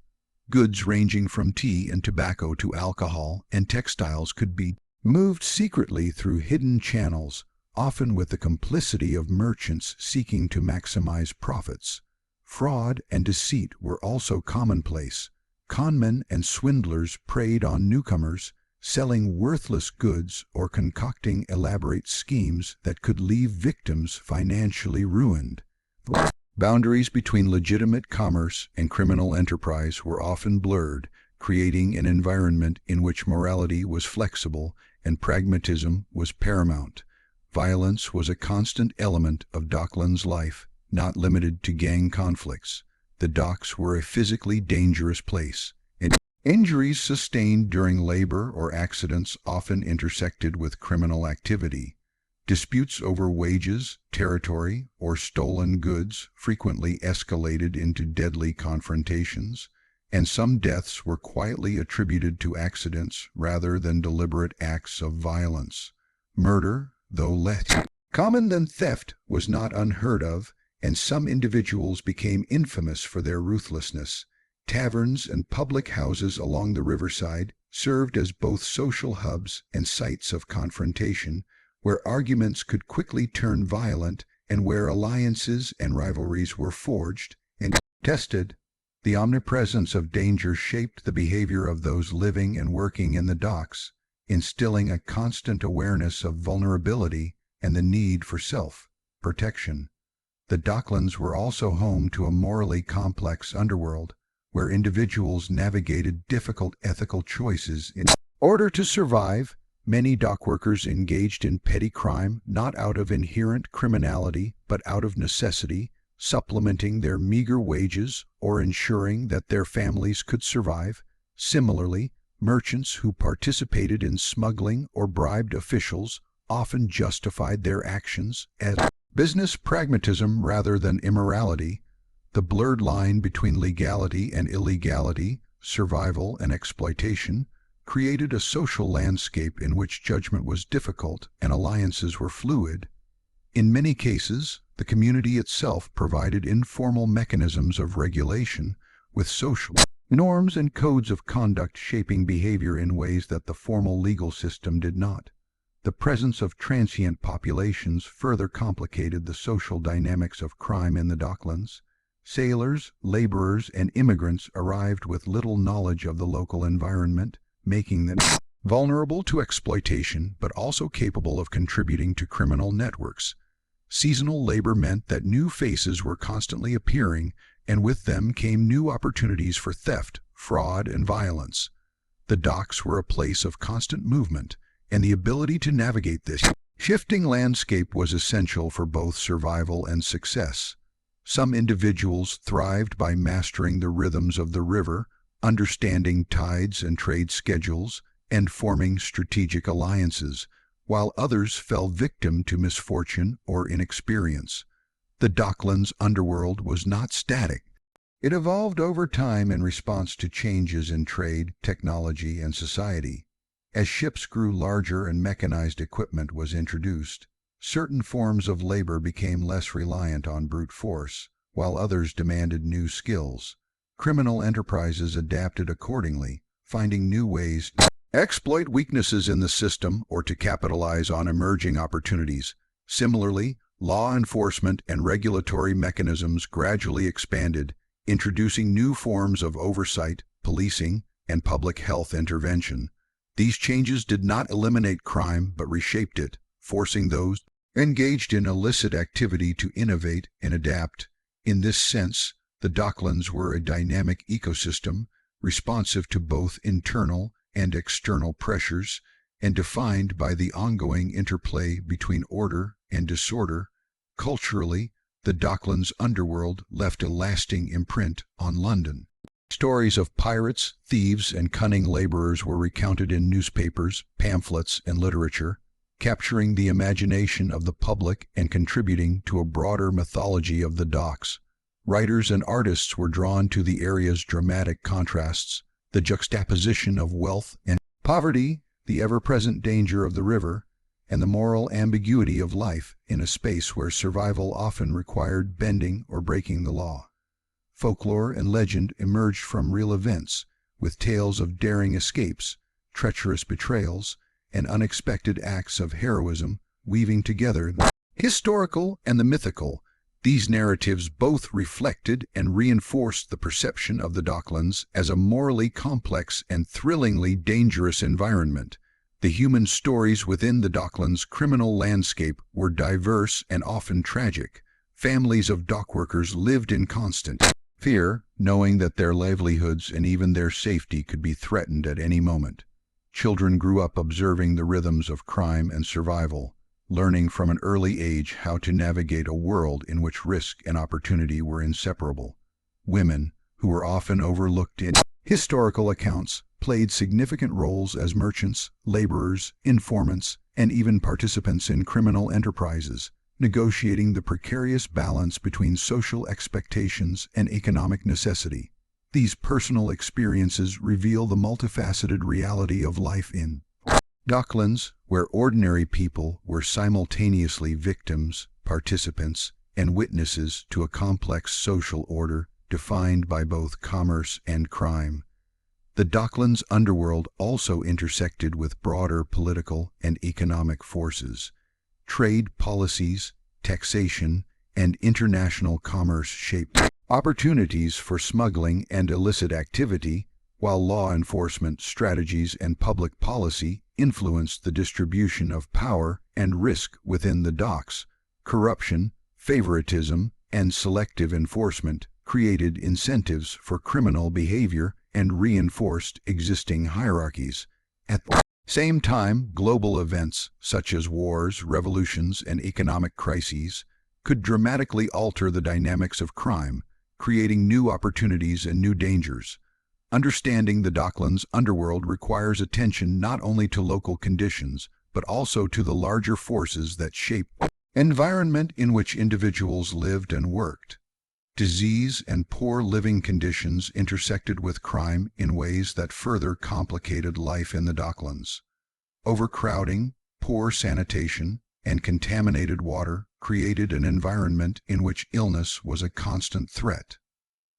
[SPEAKER 1] Goods ranging from tea and tobacco to alcohol and textiles could be moved secretly through hidden channels, often with the complicity of merchants seeking to maximize profits. Fraud and deceit were also commonplace. Conmen and swindlers preyed on newcomers, selling worthless goods or concocting elaborate schemes that could leave victims financially ruined. Boundaries between legitimate commerce and criminal enterprise were often blurred, creating an environment in which morality was flexible and pragmatism was paramount. Violence was a constant element of Docklands life, not limited to gang conflicts. The docks were a physically dangerous place, and injuries sustained during labor or accidents often intersected with criminal activity. Disputes over wages, territory, or stolen goods frequently escalated into deadly confrontations, and some deaths were quietly attributed to accidents rather than deliberate acts of violence. Murder, though less common than theft, was not unheard of, and some individuals became infamous for their ruthlessness. Taverns and public houses along the riverside served as both social hubs and sites of confrontation, where arguments could quickly turn violent and where alliances and rivalries were forged and tested. The omnipresence of danger shaped the behavior of those living and working in the docks, instilling a constant awareness of vulnerability and the need for self-protection. The Docklands were also home to a morally complex underworld, where individuals navigated difficult ethical choices in order to survive. Many dockworkers engaged in petty crime not out of inherent criminality but out of necessity, supplementing their meager wages or ensuring that their families could survive. Similarly, merchants who participated in smuggling or bribed officials often justified their actions as business pragmatism rather than immorality. The blurred line between legality and illegality, survival and exploitation, created a social landscape in which judgment was difficult and alliances were fluid. In many cases, the community itself provided informal mechanisms of regulation, with social norms and codes of conduct shaping behavior in ways that the formal legal system did not. The presence of transient populations further complicated the social dynamics of crime in the Docklands. Sailors, laborers, and immigrants arrived with little knowledge of the local environment, making them vulnerable to exploitation but also capable of contributing to criminal networks. Seasonal labor meant that new faces were constantly appearing, and with them came new opportunities for theft, fraud, and violence. The docks were a place of constant movement, and the ability to navigate this shifting landscape was essential for both survival and success. Some individuals thrived by mastering the rhythms of the river, understanding tides and trade schedules, and forming strategic alliances, while others fell victim to misfortune or inexperience. The Docklands underworld was not static. It evolved over time in response to changes in trade, technology, and society. As ships grew larger and mechanized equipment was introduced, certain forms of labor became less reliant on brute force, while others demanded new skills. Criminal enterprises adapted accordingly, finding new ways to exploit weaknesses in the system or to capitalize on emerging opportunities. Similarly, law enforcement and regulatory mechanisms gradually expanded, introducing new forms of oversight, policing, and public health intervention. These changes did not eliminate crime but reshaped it, forcing those engaged in illicit activity to innovate and adapt. In this sense, the Docklands were a dynamic ecosystem, responsive to both internal and external pressures, and defined by the ongoing interplay between order and disorder. Culturally, the Docklands underworld left a lasting imprint on London. Stories of pirates, thieves, and cunning laborers were recounted in newspapers, pamphlets, and literature, capturing the imagination of the public and contributing to a broader mythology of the docks. Writers and artists were drawn to the area's dramatic contrasts, the juxtaposition of wealth and poverty, the ever-present danger of the river, and the moral ambiguity of life in a space where survival often required bending or breaking the law. Folklore and legend emerged from real events, with tales of daring escapes, treacherous betrayals, and unexpected acts of heroism, weaving together the historical and the mythical. These narratives both reflected and reinforced the perception of the Docklands as a morally complex and thrillingly dangerous environment. The human stories within the Docklands' criminal landscape were diverse and often tragic. Families of dockworkers lived in constant fear, knowing that their livelihoods and even their safety could be threatened at any moment. Children grew up observing the rhythms of crime and survival, learning from an early age how to navigate a world in which risk and opportunity were inseparable. Women, who were often overlooked in historical accounts, played significant roles as merchants, laborers, informants, and even participants in criminal enterprises, negotiating the precarious balance between social expectations and economic necessity. These personal experiences reveal the multifaceted reality of life in Docklands, where ordinary people were simultaneously victims, participants, and witnesses to a complex social order defined by both commerce and crime. The Docklands underworld also intersected with broader political and economic forces. Trade policies, taxation, and international commerce shaped opportunities for smuggling and illicit activity, while law enforcement strategies and public policy influenced the distribution of power and risk within the docks. Corruption, favoritism, and selective enforcement created incentives for criminal behavior and reinforced existing hierarchies. At the same time, global events such as wars, revolutions, and economic crises could dramatically alter the dynamics of crime, creating new opportunities and new dangers. Understanding the Docklands underworld requires attention not only to local conditions, but also to the larger forces that shape the environment in which individuals lived and worked. Disease and poor living conditions intersected with crime in ways that further complicated life in the Docklands. Overcrowding, poor sanitation, and contaminated water created an environment in which illness was a constant threat.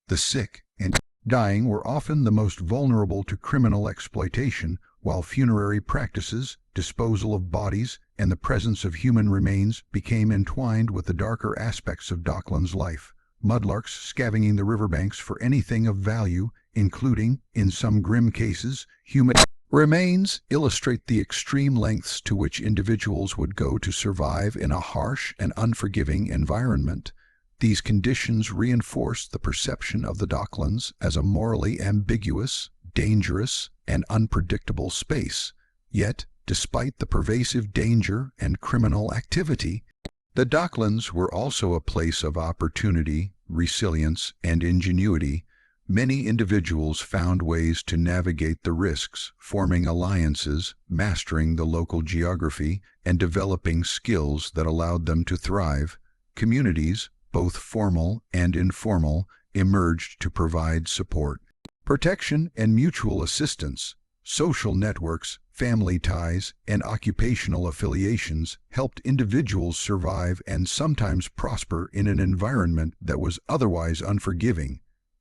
[SPEAKER 1] The sick and dying were often the most vulnerable to criminal exploitation, while funerary practices, disposal of bodies, and the presence of human remains became entwined with the darker aspects of Docklands life. Mudlarks scavenging the riverbanks for anything of value, including, in some grim cases, human remains, illustrate the extreme lengths to which individuals would go to survive in a harsh and unforgiving environment. These conditions reinforced the perception of the Docklands as a morally ambiguous, dangerous, and unpredictable space. Yet, despite the pervasive danger and criminal activity, the Docklands were also a place of opportunity, resilience, and ingenuity. Many individuals found ways to navigate the risks, forming alliances, mastering the local geography, and developing skills that allowed them to thrive. Communities, both formal and informal, emerged to provide support, protection, and mutual assistance. Social networks, family ties, and occupational affiliations helped individuals survive and sometimes prosper in an environment that was otherwise unforgiving.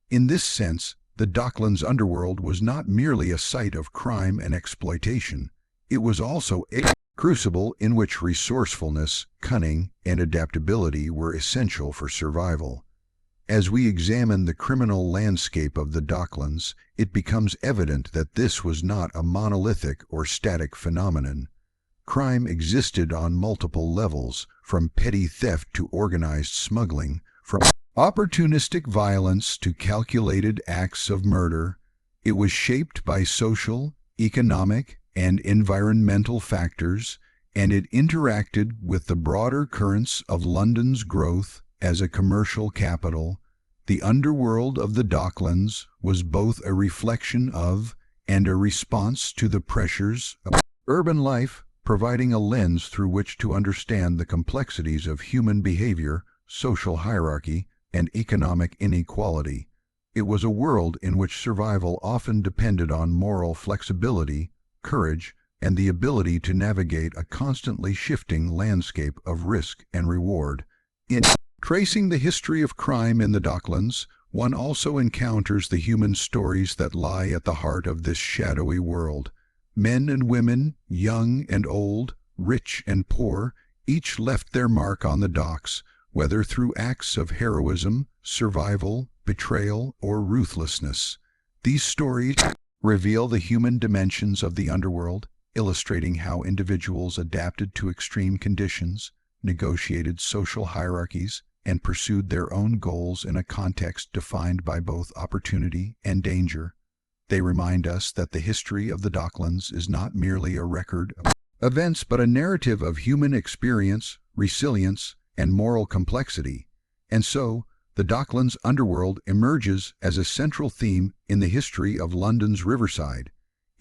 [SPEAKER 1] In this sense, the Docklands underworld was not merely a site of crime and exploitation. It was also a crucible in which resourcefulness, cunning, and adaptability were essential for survival. As we examine the criminal landscape of the Docklands, it becomes evident that this was not a monolithic or static phenomenon. Crime existed on multiple levels, from petty theft to organized smuggling, from opportunistic violence to calculated acts of murder. It was shaped by social, economic, and environmental factors, and it interacted with the broader currents of London's growth as a commercial capital. The underworld of the Docklands was both a reflection of and a response to the pressures of urban life, providing a lens through which to understand the complexities of human behavior, social hierarchy, and economic inequality. It was a world in which survival often depended on moral flexibility, courage, and the ability to navigate a constantly shifting landscape of risk and reward. In tracing the history of crime in the Docklands, one also encounters the human stories that lie at the heart of this shadowy world. Men and women, young and old, rich and poor, each left their mark on the docks, whether through acts of heroism, survival, betrayal, or ruthlessness. These stories reveal the human dimensions of the underworld, illustrating how individuals adapted to extreme conditions, negotiated social hierarchies, and pursued their own goals in a context defined by both opportunity and danger. They remind us that the history of the Docklands is not merely a record of events but a narrative of human experience, resilience, and moral complexity. And so, the Docklands underworld emerges as a central theme in the history of London's riverside.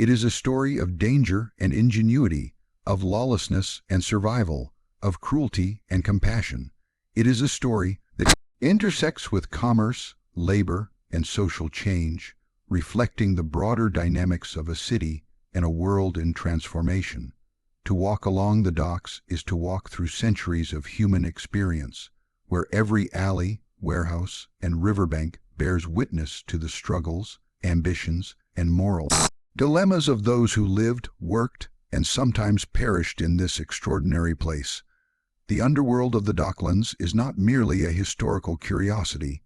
[SPEAKER 1] It is a story of danger and ingenuity, of lawlessness and survival, of cruelty and compassion. It is a story that intersects with commerce, labor, and social change, reflecting the broader dynamics of a city and a world in transformation. To walk along the docks is to walk through centuries of human experience, where every alley, warehouse, and riverbank bears witness to the struggles, ambitions, and moral dilemmas of those who lived, worked, and sometimes perished in this extraordinary place. The underworld of the Docklands is not merely a historical curiosity.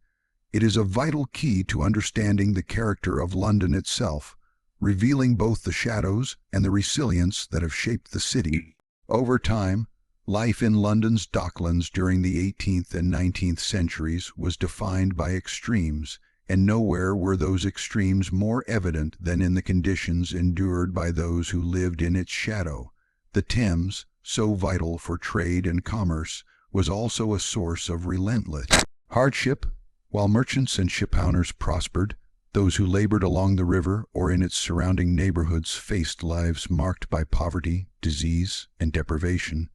[SPEAKER 1] It is a vital key to understanding the character of London itself, revealing both the shadows and the resilience that have shaped the city. Over time, life in London's Docklands during the 18th and 19th centuries was defined by extremes, and nowhere were those extremes more evident than in the conditions endured by those who lived in its shadow. The Thames, so vital for trade and commerce, was also a source of relentless hardship. While merchants and shipowners prospered, those who labored along the river or in its surrounding neighborhoods faced lives marked by poverty, disease, and deprivation.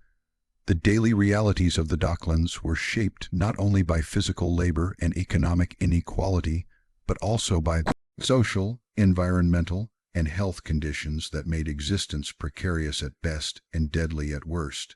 [SPEAKER 1] The daily realities of the Docklands were shaped not only by physical labor and economic inequality, but also by social, environmental, and health conditions that made existence precarious at best and deadly at worst.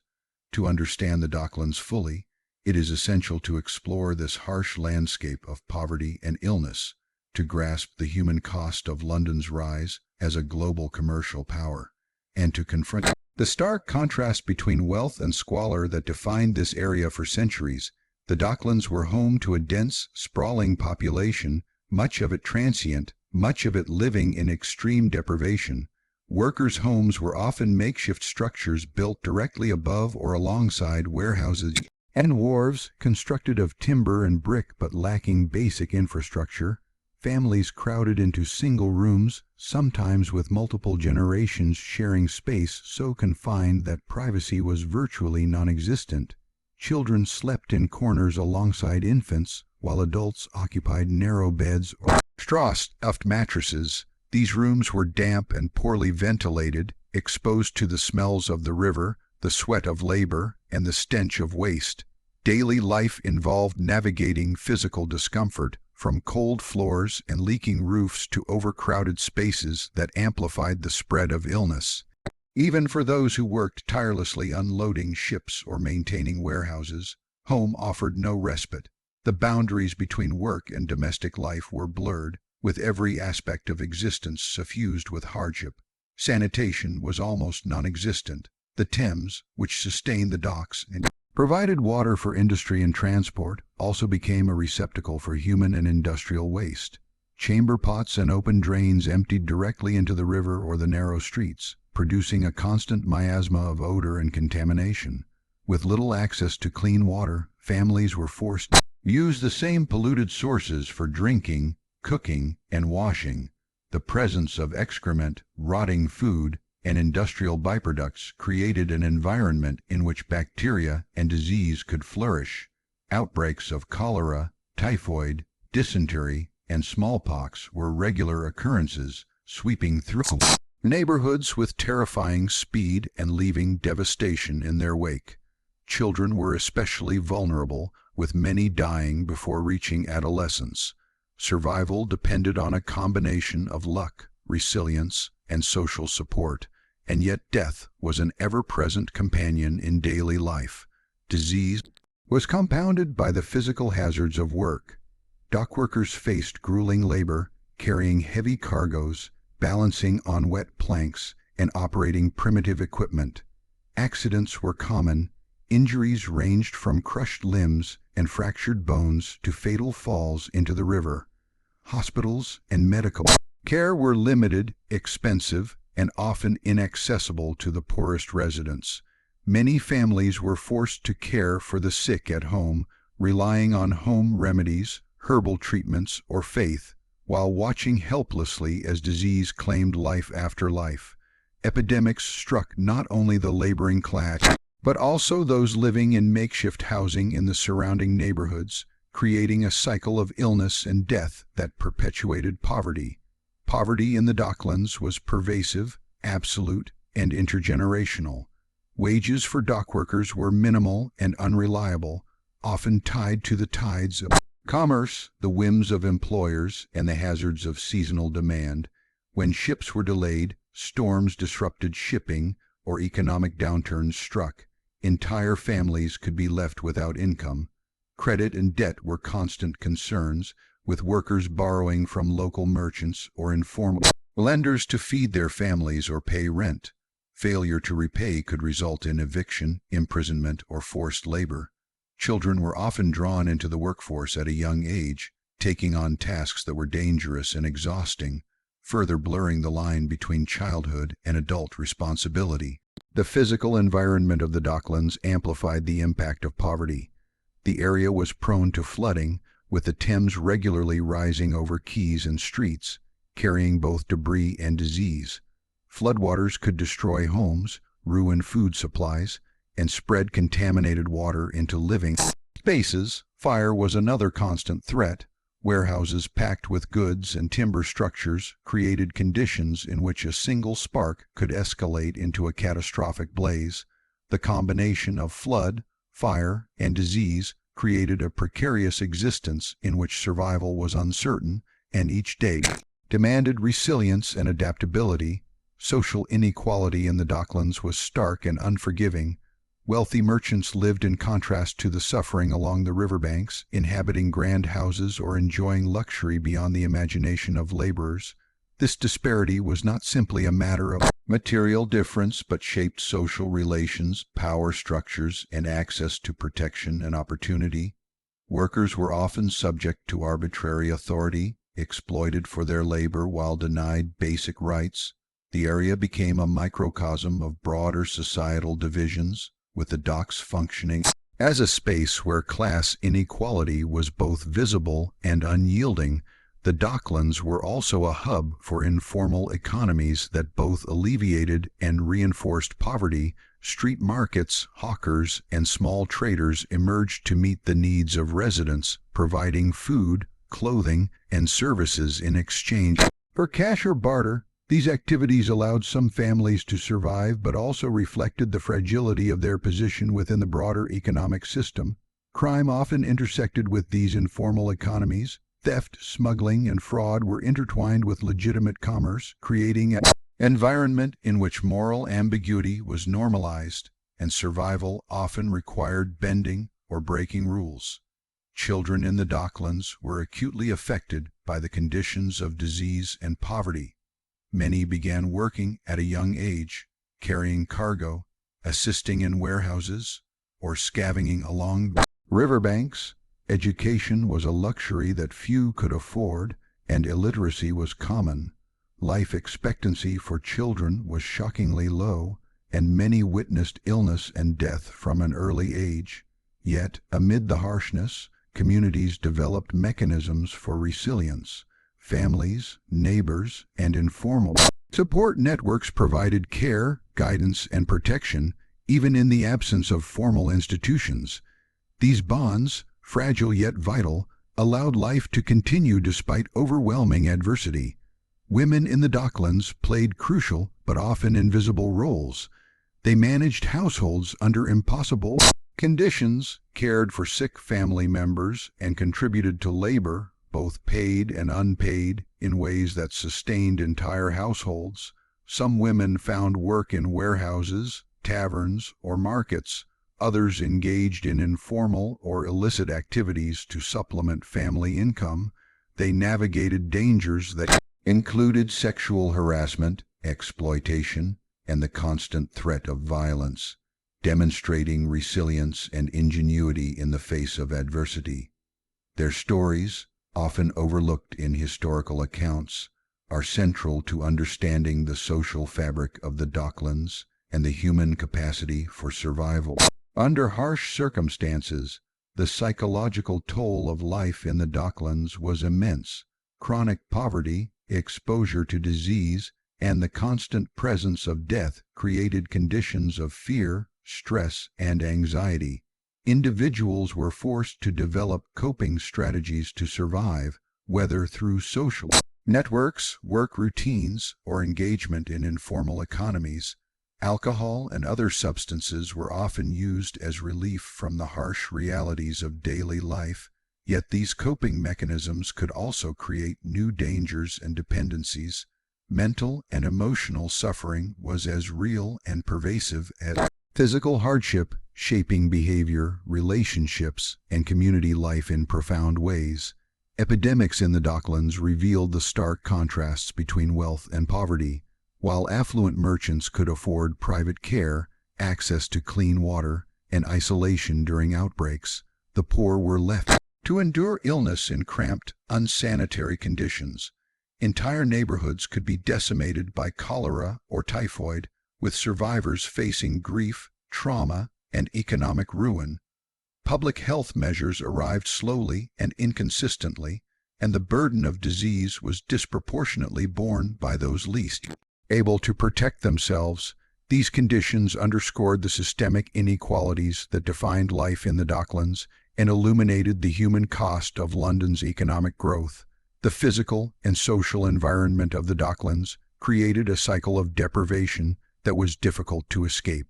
[SPEAKER 1] To understand the Docklands fully, it is essential to explore this harsh landscape of poverty and illness, to grasp the human cost of London's rise as a global commercial power, and to confront the stark contrast between wealth and squalor that defined this area for centuries. The Docklands were home to a dense, sprawling population, much of it transient, much of it living in extreme deprivation. Workers' homes were often makeshift structures built directly above or alongside warehouses and wharves, constructed of timber and brick but lacking basic infrastructure. Families crowded into single rooms, sometimes with multiple generations sharing space so confined that privacy was virtually non-existent. Children slept in corners alongside infants, while adults occupied narrow beds or straw-stuffed mattresses. These rooms were damp and poorly ventilated, exposed to the smells of the river, the sweat of labor, and the stench of waste. Daily life involved navigating physical discomfort, from cold floors and leaking roofs to overcrowded spaces that amplified the spread of illness. Even for those who worked tirelessly unloading ships or maintaining warehouses, home offered no respite. The boundaries between work and domestic life were blurred, with every aspect of existence suffused with hardship. Sanitation was almost non-existent. The Thames, which sustained the docks and provided water for industry and transport, also became a receptacle for human and industrial waste. Chamber pots and open drains emptied directly into the river or the narrow streets, producing a constant miasma of odor and contamination. With little access to clean water, families were forced to use the same polluted sources for drinking, cooking, and washing. The presence of excrement, rotting food, and industrial byproducts created an environment in which bacteria and disease could flourish. Outbreaks of cholera, typhoid, dysentery, and smallpox were regular occurrences, sweeping through neighborhoods with terrifying speed and leaving devastation in their wake. Children were especially vulnerable, with many dying before reaching adolescence. Survival depended on a combination of luck, resilience, and social support, and yet death was an ever-present companion in daily life. Disease was compounded by the physical hazards of work. Dockworkers faced grueling labor, carrying heavy cargoes, balancing on wet planks, and operating primitive equipment. Accidents were common, Injuries ranged from crushed limbs and fractured bones to fatal falls into the river. Hospitals and medical care were limited, expensive, and often inaccessible to the poorest residents. Many families were forced to care for the sick at home, relying on home remedies, herbal treatments, or faith, while watching helplessly as disease claimed life after life. Epidemics struck not only the laboring class, but also those living in makeshift housing in the surrounding neighborhoods, creating a cycle of illness and death that perpetuated poverty. Poverty in the Docklands was pervasive, absolute, and intergenerational. Wages for dockworkers were minimal and unreliable, often tied to the tides of commerce, the whims of employers, and the hazards of seasonal demand. When ships were delayed, storms disrupted shipping, or economic downturns struck, entire families could be left without income. Credit and debt were constant concerns, with workers borrowing from local merchants or informal lenders to feed their families or pay rent. Failure to repay could result in eviction, imprisonment, or forced labor. Children were often drawn into the workforce at a young age, taking on tasks that were dangerous and exhausting, further blurring the line between childhood and adult responsibility. The physical environment of the Docklands amplified the impact of poverty. The area was prone to flooding, with the Thames regularly rising over quays and streets, carrying both debris and disease. Floodwaters could destroy homes, ruin food supplies, and spread contaminated water into living spaces. Fire was another constant threat. Warehouses packed with goods and timber structures created conditions in which a single spark could escalate into a catastrophic blaze. The combination of flood, fire, and disease created a precarious existence in which survival was uncertain, and each day demanded resilience and adaptability. Social inequality in the Docklands was stark and unforgiving. Wealthy merchants lived in contrast to the suffering along the riverbanks, inhabiting grand houses or enjoying luxury beyond the imagination of laborers. This disparity was not simply a matter of material difference, but shaped social relations, power structures, and access to protection and opportunity. Workers were often subject to arbitrary authority, exploited for their labor while denied basic rights. The area became a microcosm of broader societal divisions, with the docks functioning as a space where class inequality was both visible and unyielding. The Docklands were also a hub for informal economies that both alleviated and reinforced poverty. Street markets, hawkers, and small traders emerged to meet the needs of residents, providing food, clothing, and services in exchange for cash or barter. These activities allowed some families to survive, but also reflected the fragility of their position within the broader economic system. Crime often intersected with these informal economies. Theft, smuggling, and fraud were intertwined with legitimate commerce, creating an environment in which moral ambiguity was normalized, and survival often required bending or breaking rules. Children in the Docklands were acutely affected by the conditions of disease and poverty. Many began working at a young age, carrying cargo, assisting in warehouses, or scavenging along riverbanks. Education was a luxury that few could afford, and illiteracy was common. Life expectancy for children was shockingly low, and many witnessed illness and death from an early age. Yet, amid the harshness, communities developed mechanisms for resilience. Families, neighbors, and informal support networks provided care, guidance, and protection, even in the absence of formal institutions. These bonds, fragile yet vital, allowed life to continue despite overwhelming adversity. Women in the Docklands played crucial but often invisible roles. They managed households under impossible conditions, cared for sick family members, and contributed to labor, both paid and unpaid, in ways that sustained entire households. Some women found work in warehouses, taverns, or markets. Others engaged in informal or illicit activities to supplement family income. They navigated dangers that included sexual harassment, exploitation, and the constant threat of violence. demonstrating resilience and ingenuity in the face of adversity. Their stories, often overlooked in historical accounts, are central to understanding the social fabric of the Docklands and the human capacity for survival. Under harsh circumstances, the psychological toll of life in the Docklands was immense. Chronic poverty, exposure to disease, and the constant presence of death created conditions of fear, stress, and anxiety. Individuals were forced to develop coping strategies to survive, whether through social networks, work routines, or engagement in informal economies. Alcohol and other substances were often used as relief from the harsh realities of daily life, yet these coping mechanisms could also create new dangers and dependencies. Mental and emotional suffering was as real and pervasive as physical hardship, shaping behavior, relationships, and community life in profound ways. Epidemics in the Docklands revealed the stark contrasts between wealth and poverty. While affluent merchants could afford private care, access to clean water, and isolation during outbreaks, the poor were left to endure illness in cramped, unsanitary conditions. Entire neighborhoods could be decimated by cholera or typhoid, with survivors facing grief, trauma, and economic ruin. Public health measures arrived slowly and inconsistently, and the burden of disease was disproportionately borne by those least able to protect themselves. These conditions underscored the systemic inequalities that defined life in the Docklands and illuminated the human cost of London's economic growth. The physical and social environment of the Docklands created a cycle of deprivation that was difficult to escape.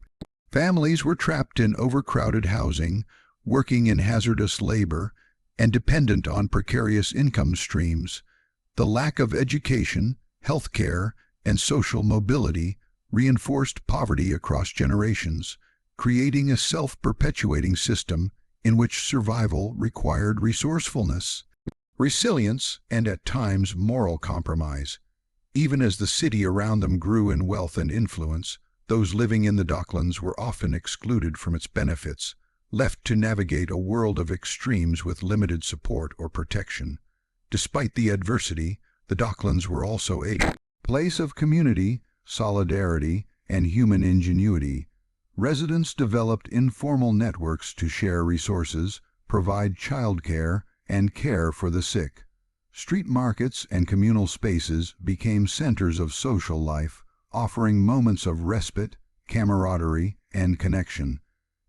[SPEAKER 1] Families were trapped in overcrowded housing, working in hazardous labor, and dependent on precarious income streams. The lack of education, health care, and social mobility reinforced poverty across generations, creating a self-perpetuating system in which survival required resourcefulness, resilience, and at times moral compromise. Even as the city around them grew in wealth and influence, those living in the Docklands were often excluded from its benefits, left to navigate a world of extremes with limited support or protection. Despite the adversity, the Docklands were also a place of community, solidarity, and human ingenuity. Residents developed informal networks to share resources, provide childcare, and care for the sick. Street markets and communal spaces became centers of social life, offering moments of respite, camaraderie, and connection.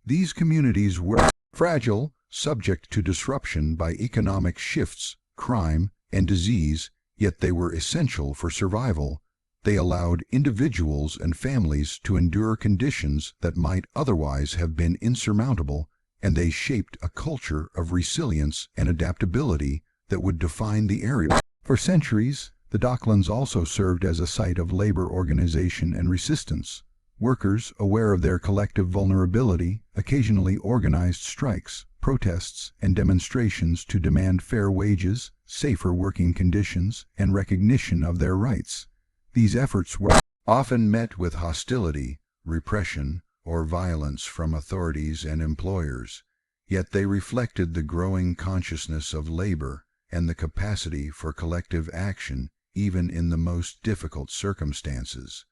[SPEAKER 1] These communities were fragile, subject to disruption by economic shifts, crime, and disease, yet they were essential for survival. They allowed individuals and families to endure conditions that might otherwise have been insurmountable, and they shaped a culture of resilience and adaptability that would define the area. For centuries, the Docklands also served as a site of labor organization and resistance. Workers, aware of their collective vulnerability, occasionally organized strikes, protests, and demonstrations to demand fair wages, safer working conditions, and recognition of their rights. These efforts were often met with hostility, repression, or violence from authorities and employers, yet they reflected the growing consciousness of labor and the capacity for collective action even in the most difficult circumstances.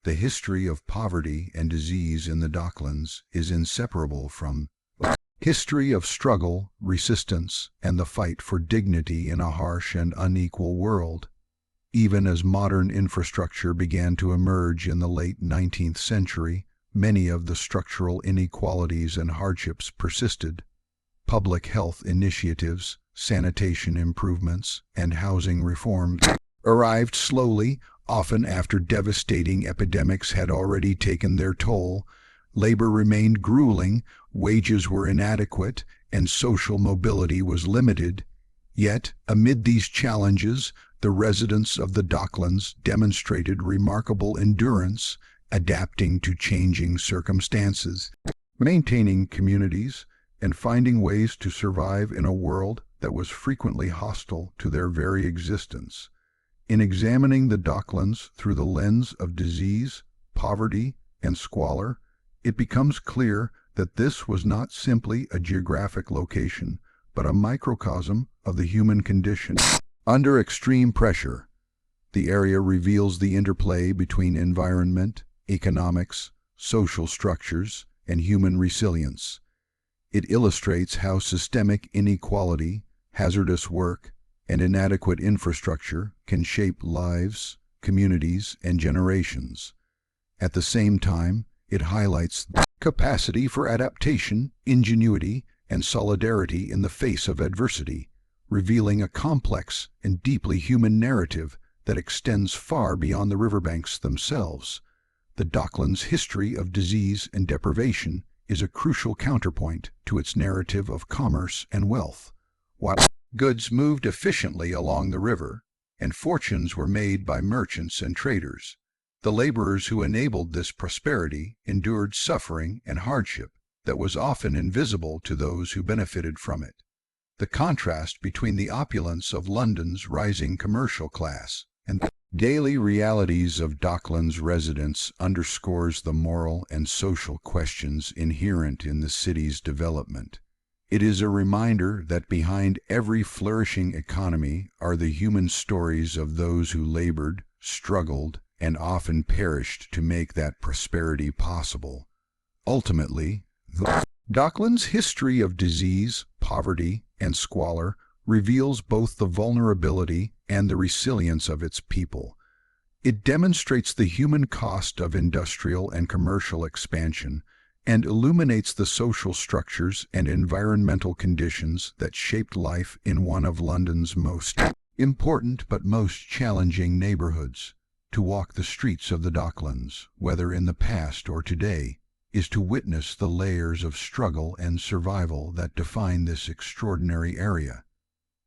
[SPEAKER 1] The history of poverty and disease in the Docklands is inseparable from the history of struggle, resistance, and the fight for dignity in a harsh and unequal world. Even as modern infrastructure began to emerge in the late 19th century, many of the structural inequalities and hardships persisted. Public health initiatives, sanitation improvements, and housing reforms arrived slowly, often after devastating epidemics had already taken their toll. Labor remained grueling, wages were inadequate, and social mobility was limited. Yet, amid these challenges, the residents of the Docklands demonstrated remarkable endurance, adapting to changing circumstances, maintaining communities, and finding ways to survive in a world that was frequently hostile to their very existence. In examining the Docklands through the lens of disease, poverty, and squalor, it becomes clear that this was not simply a geographic location, but a microcosm of the human condition. Under extreme pressure, the area reveals the interplay between environment, economics, social structures, and human resilience. It illustrates how systemic inequality, hazardous work, and inadequate infrastructure can shape lives, communities, and generations. At the same time, it highlights the capacity for adaptation, ingenuity, and solidarity in the face of adversity, revealing a complex and deeply human narrative that extends far beyond the riverbanks themselves. The Docklands' history of disease and deprivation is a crucial counterpoint to its narrative of commerce and wealth. While goods moved efficiently along the river, and fortunes were made by merchants and traders, the laborers who enabled this prosperity endured suffering and hardship that was often invisible to those who benefited from it. The contrast between the opulence of London's rising commercial class and the daily realities of Docklands residents underscores the moral and social questions inherent in the city's development. It is a reminder that behind every flourishing economy are the human stories of those who labored, struggled, and often perished to make that prosperity possible. Ultimately, the Docklands' history of disease, poverty, and squalor reveals both the vulnerability and the resilience of its people. It demonstrates the human cost of industrial and commercial expansion and illuminates the social structures and environmental conditions that shaped life in one of London's most important but most challenging neighborhoods. To walk the streets of the Docklands, whether in the past or today, is to witness the layers of struggle and survival that define this extraordinary area.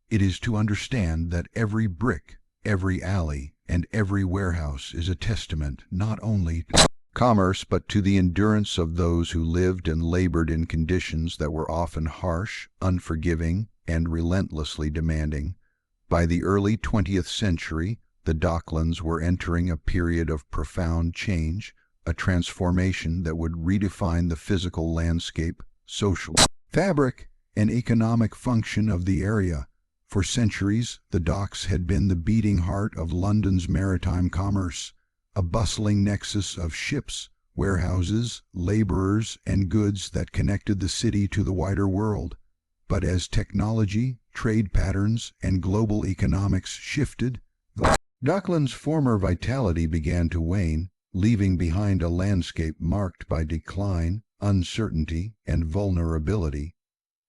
[SPEAKER 1] It is to understand that every brick, every alley, and every warehouse is a testament not only to commerce but to the endurance of those who lived and labored in conditions that were often harsh, unforgiving, and relentlessly demanding. By the early 20th century, the Docklands were entering a period of profound change, a transformation that would redefine the physical landscape, social fabric, and economic function of the area. For centuries, the docks had been the beating heart of London's maritime commerce, a bustling nexus of ships, warehouses, laborers, and goods that connected the city to the wider world. But as technology, trade patterns, and global economics shifted, the Docklands' former vitality began to wane, leaving behind a landscape marked by decline, uncertainty, and vulnerability.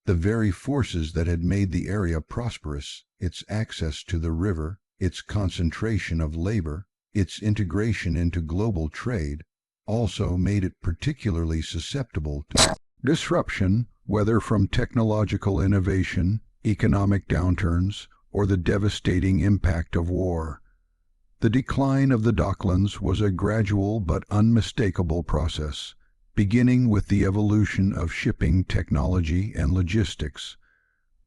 [SPEAKER 1] The very forces that had made the area prosperous, its access to the river, its concentration of labor, its integration into global trade, also made it particularly susceptible to disruption, whether from technological innovation, economic downturns, or the devastating impact of war. The decline of the Docklands was a gradual but unmistakable process, beginning with the evolution of shipping technology and logistics.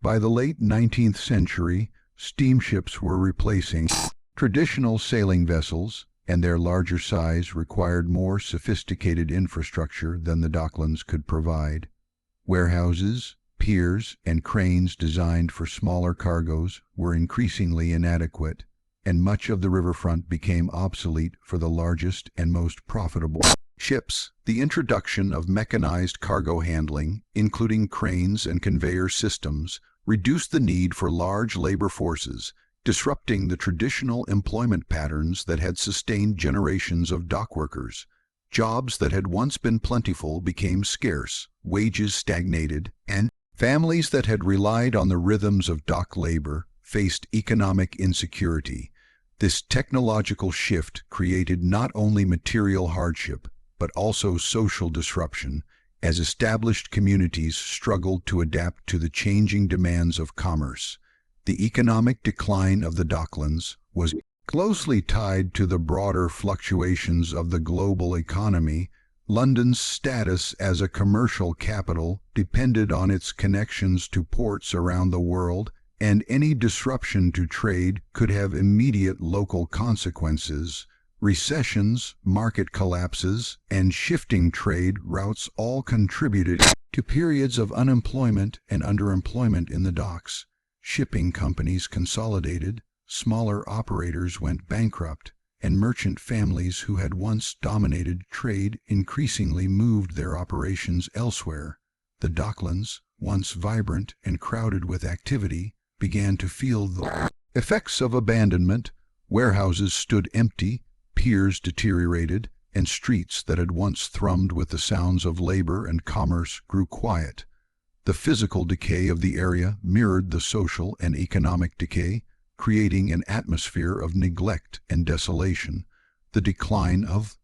[SPEAKER 1] By the late 19th century, steamships were replacing traditional sailing vessels, and their larger size required more sophisticated infrastructure than the Docklands could provide. Warehouses, piers, and cranes designed for smaller cargoes were increasingly inadequate, and much of the riverfront became obsolete for the largest and most profitable ships. The introduction of mechanized cargo handling, including cranes and conveyor systems, reduced the need for large labor forces, disrupting the traditional employment patterns that had sustained generations of dockworkers. Jobs that had once been plentiful became scarce, wages stagnated, and families that had relied on the rhythms of dock labor faced economic insecurity. This technological shift created not only material hardship, but also social disruption, as established communities struggled to adapt to the changing demands of commerce. The economic decline of the Docklands was closely tied to the broader fluctuations of the global economy. London's status as a commercial capital depended on its connections to ports around the world, and any disruption to trade could have immediate local consequences. Recessions, market collapses, and shifting trade routes all contributed to periods of unemployment and underemployment in the docks. Shipping companies consolidated, smaller operators went bankrupt, and merchant families who had once dominated trade increasingly moved their operations elsewhere. The Docklands, once vibrant and crowded with activity, began to feel the effects of abandonment. Warehouses stood empty, piers deteriorated, and streets that had once thrummed with the sounds of labor and commerce grew quiet. The physical decay of the area mirrored the social and economic decay, creating an atmosphere of neglect and desolation. The decline of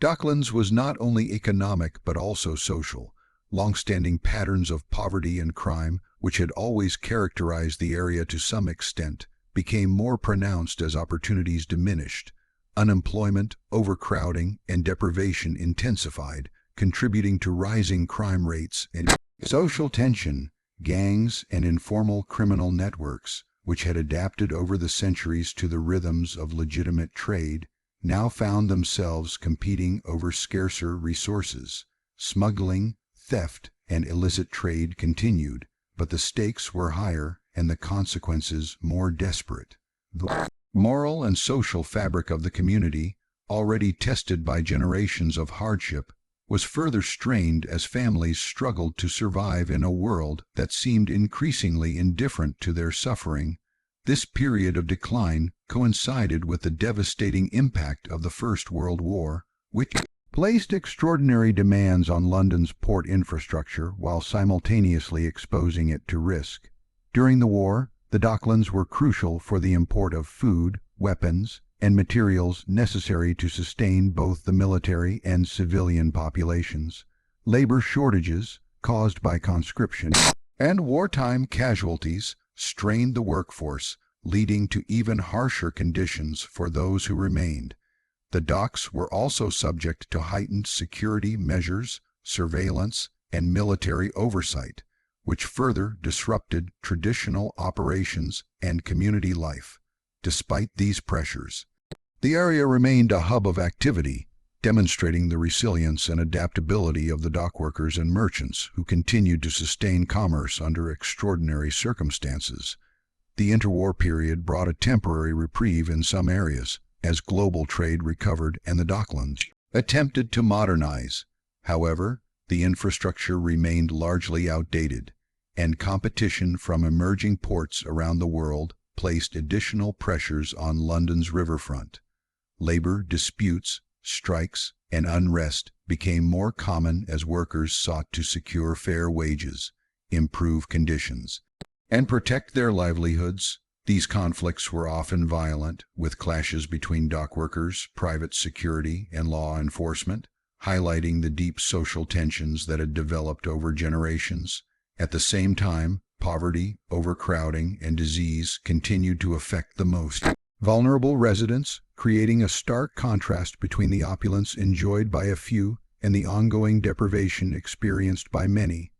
[SPEAKER 1] Docklands was not only economic but also social. Long-standing patterns of poverty and crime, which had always characterized the area to some extent, became more pronounced as opportunities diminished. Unemployment, overcrowding, and deprivation intensified, contributing to rising crime rates and social tension. Gangs and informal criminal networks, which had adapted over the centuries to the rhythms of legitimate trade, now found themselves competing over scarcer resources. Smuggling, theft, and illicit trade continued, but the stakes were higher and the consequences more desperate. The moral and social fabric of the community, already tested by generations of hardship, was further strained as families struggled to survive in a world that seemed increasingly indifferent to their suffering. This period of decline coincided with the devastating impact of the First World War, which placed extraordinary demands on London's port infrastructure while simultaneously exposing it to risk. During the war, the Docklands were crucial for the import of food, weapons, and materials necessary to sustain both the military and civilian populations. Labor shortages, caused by conscription, and wartime casualties strained the workforce, leading to even harsher conditions for those who remained. The docks were also subject to heightened security measures, surveillance, and military oversight, which further disrupted traditional operations and community life. Despite these pressures, the area remained a hub of activity, demonstrating the resilience and adaptability of the dockworkers and merchants who continued to sustain commerce under extraordinary circumstances. The interwar period brought a temporary reprieve in some areas, as global trade recovered and the Docklands attempted to modernize. However, the infrastructure remained largely outdated, and competition from emerging ports around the world placed additional pressures on London's riverfront. Labor disputes, strikes, and unrest became more common as workers sought to secure fair wages, improve conditions, and protect their livelihoods. These conflicts were often violent, with clashes between dockworkers, private security, and law enforcement, highlighting the deep social tensions that had developed over generations. At the same time, poverty, overcrowding, and disease continued to affect the most vulnerable residents, creating a stark contrast between the opulence enjoyed by a few and the ongoing deprivation experienced by many.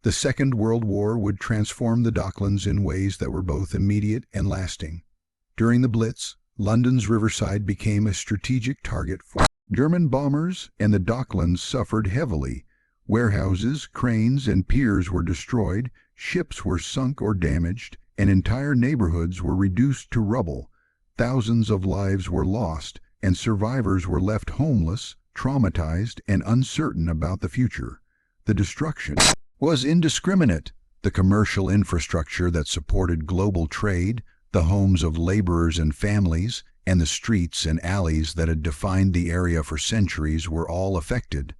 [SPEAKER 1] The Second World War would transform the Docklands in ways that were both immediate and lasting. During the Blitz, London's riverside became a strategic target for German bombers, and the Docklands suffered heavily. Warehouses, cranes, and piers were destroyed, ships were sunk or damaged, and entire neighborhoods were reduced to rubble. Thousands of lives were lost, and survivors were left homeless, traumatized, and uncertain about the future. The destruction was indiscriminate. The commercial infrastructure that supported global trade, the homes of laborers and families, and the streets and alleys that had defined the area for centuries were all affected.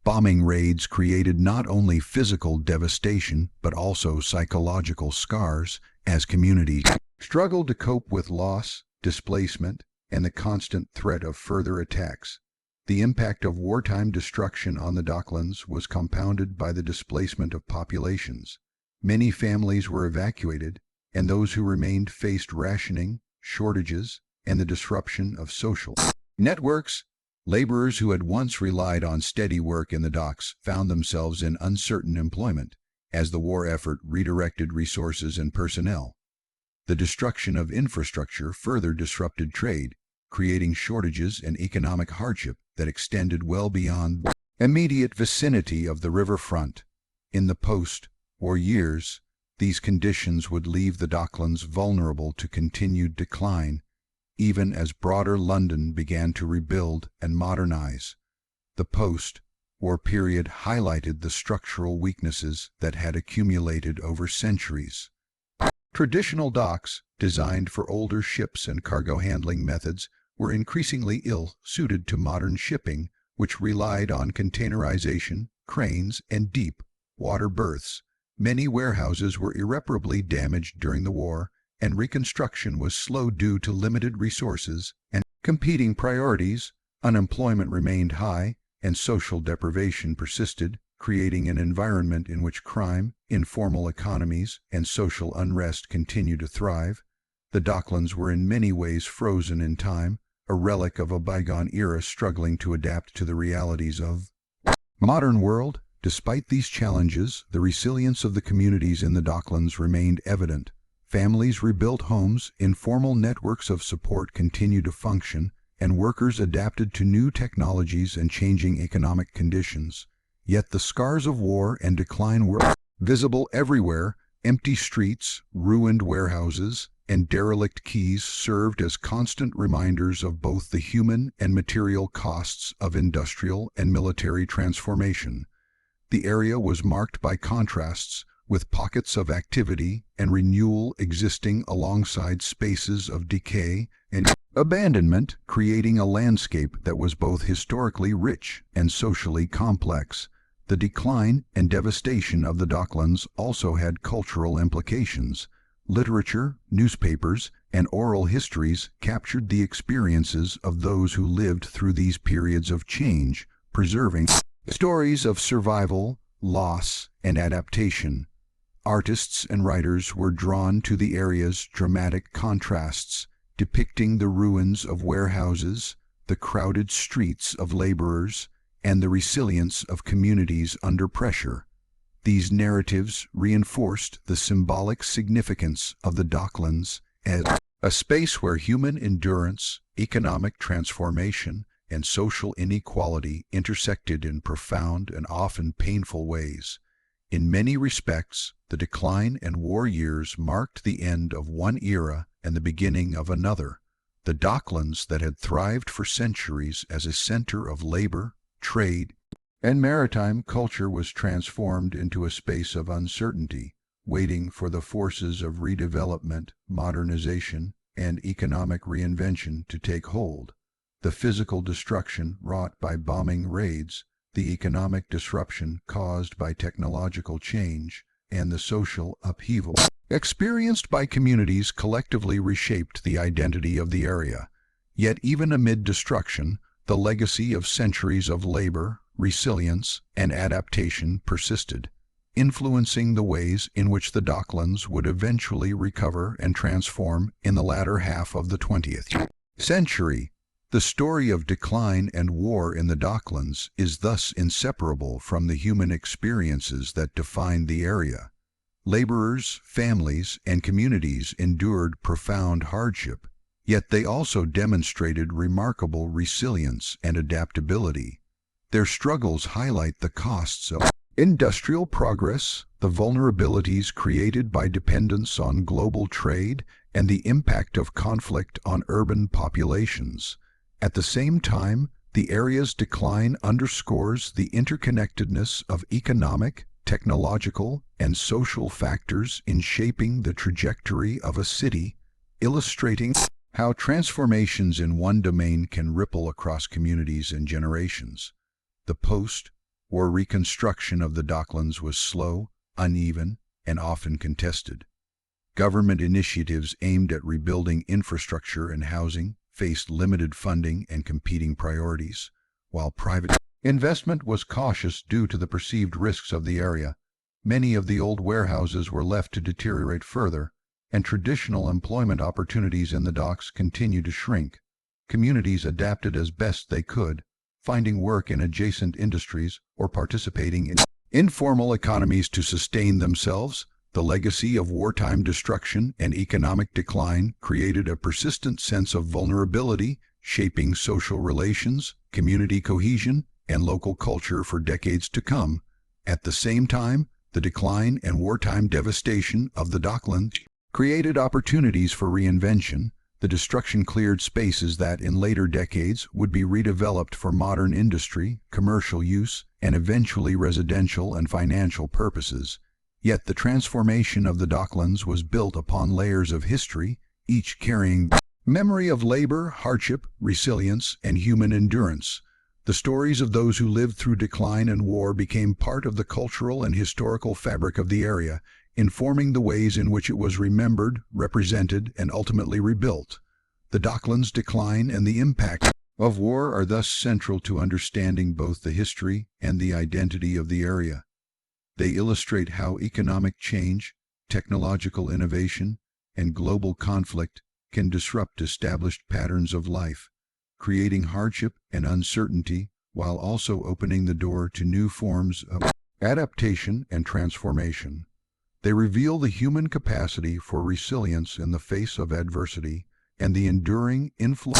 [SPEAKER 1] Bombing raids created not only physical devastation but also psychological scars as communities struggled to cope with loss, displacement, and the constant threat of further attacks. The impact of wartime destruction on the Docklands was compounded by the displacement of populations. Many families were evacuated, and those who remained faced rationing, shortages, and the disruption of social networks. Laborers who had once relied on steady work in the docks found themselves in uncertain employment as the war effort redirected resources and personnel. The destruction of infrastructure further disrupted trade, creating shortages and economic hardship that extended well beyond the immediate vicinity of the riverfront. In the post-war years, these conditions would leave the Docklands vulnerable to continued decline, even as broader London began to rebuild and modernize. The post-war period highlighted the structural weaknesses that had accumulated over centuries. Traditional docks, designed for older ships and cargo handling methods, were increasingly ill-suited to modern shipping, which relied on containerization, cranes, and deep water berths. Many warehouses were irreparably damaged during the war, and reconstruction was slow due to limited resources and competing priorities. Unemployment remained high, and social deprivation persisted, creating an environment in which crime, informal economies, and social unrest continued to thrive. The Docklands were in many ways frozen in time, a relic of a bygone era struggling to adapt to the realities of the modern world. Despite these challenges, the resilience of the communities in the Docklands remained evident. Families rebuilt homes, informal networks of support continued to function, and workers adapted to new technologies and changing economic conditions. Yet the scars of war and decline were visible everywhere. Empty streets, ruined warehouses, and derelict quays served as constant reminders of both the human and material costs of industrial and military transformation. The area was marked by contrasts, with pockets of activity and renewal existing alongside spaces of decay and abandonment, creating a landscape that was both historically rich and socially complex. The decline and devastation of the Docklands also had cultural implications. Literature, newspapers, and oral histories captured the experiences of those who lived through these periods of change, preserving stories of survival, loss, and adaptation. Artists and writers were drawn to the area's dramatic contrasts, depicting the ruins of warehouses, the crowded streets of laborers, and the resilience of communities under pressure. These narratives reinforced the symbolic significance of the Docklands as a space where human endurance, economic transformation, and social inequality intersected in profound and often painful ways. In many respects, the decline and war years marked the end of one era and the beginning of another. The Docklands that had thrived for centuries as a center of labor, trade, and maritime culture was transformed into a space of uncertainty, waiting for the forces of redevelopment, modernization, and economic reinvention to take hold. The physical destruction wrought by bombing raids, the economic disruption caused by technological change, and the social upheaval experienced by communities collectively reshaped the identity of the area. Yet even amid destruction, the legacy of centuries of labor, resilience, and adaptation persisted, influencing the ways in which the Docklands would eventually recover and transform in the latter half of the 20th century. The story of decline and war in the Docklands is thus inseparable from the human experiences that defined the area. Laborers, families, and communities endured profound hardship, yet they also demonstrated remarkable resilience and adaptability. Their struggles highlight the costs of industrial progress, the vulnerabilities created by dependence on global trade, and the impact of conflict on urban populations. At the same time, the area's decline underscores the interconnectedness of economic, technological, and social factors in shaping the trajectory of a city, illustrating how transformations in one domain can ripple across communities and generations. The post-war reconstruction of the Docklands was slow, uneven, and often contested. Government initiatives aimed at rebuilding infrastructure and housing faced limited funding and competing priorities, while private investment was cautious due to the perceived risks of the area. Many of the old warehouses were left to deteriorate further, and traditional employment opportunities in the docks continued to shrink. Communities adapted as best they could, finding work in adjacent industries or participating in informal economies to sustain themselves. The legacy of wartime destruction and economic decline created a persistent sense of vulnerability shaping social relations, community cohesion, and local culture for decades to come. At the same time, the decline and wartime devastation of the Docklands created opportunities for reinvention. The destruction cleared spaces that in later decades would be redeveloped for modern industry, commercial use, and eventually residential and financial purposes. Yet the transformation of the Docklands was built upon layers of history, each carrying memory of labor, hardship, resilience, and human endurance. The stories of those who lived through decline and war became part of the cultural and historical fabric of the area, informing the ways in which it was remembered, represented, and ultimately rebuilt. The Docklands' decline and the impact of war are thus central to understanding both the history and the identity of the area. They illustrate how economic change, technological innovation, and global conflict can disrupt established patterns of life, creating hardship and uncertainty while also opening the door to new forms of adaptation and transformation. They reveal the human capacity for resilience in the face of adversity and the enduring influence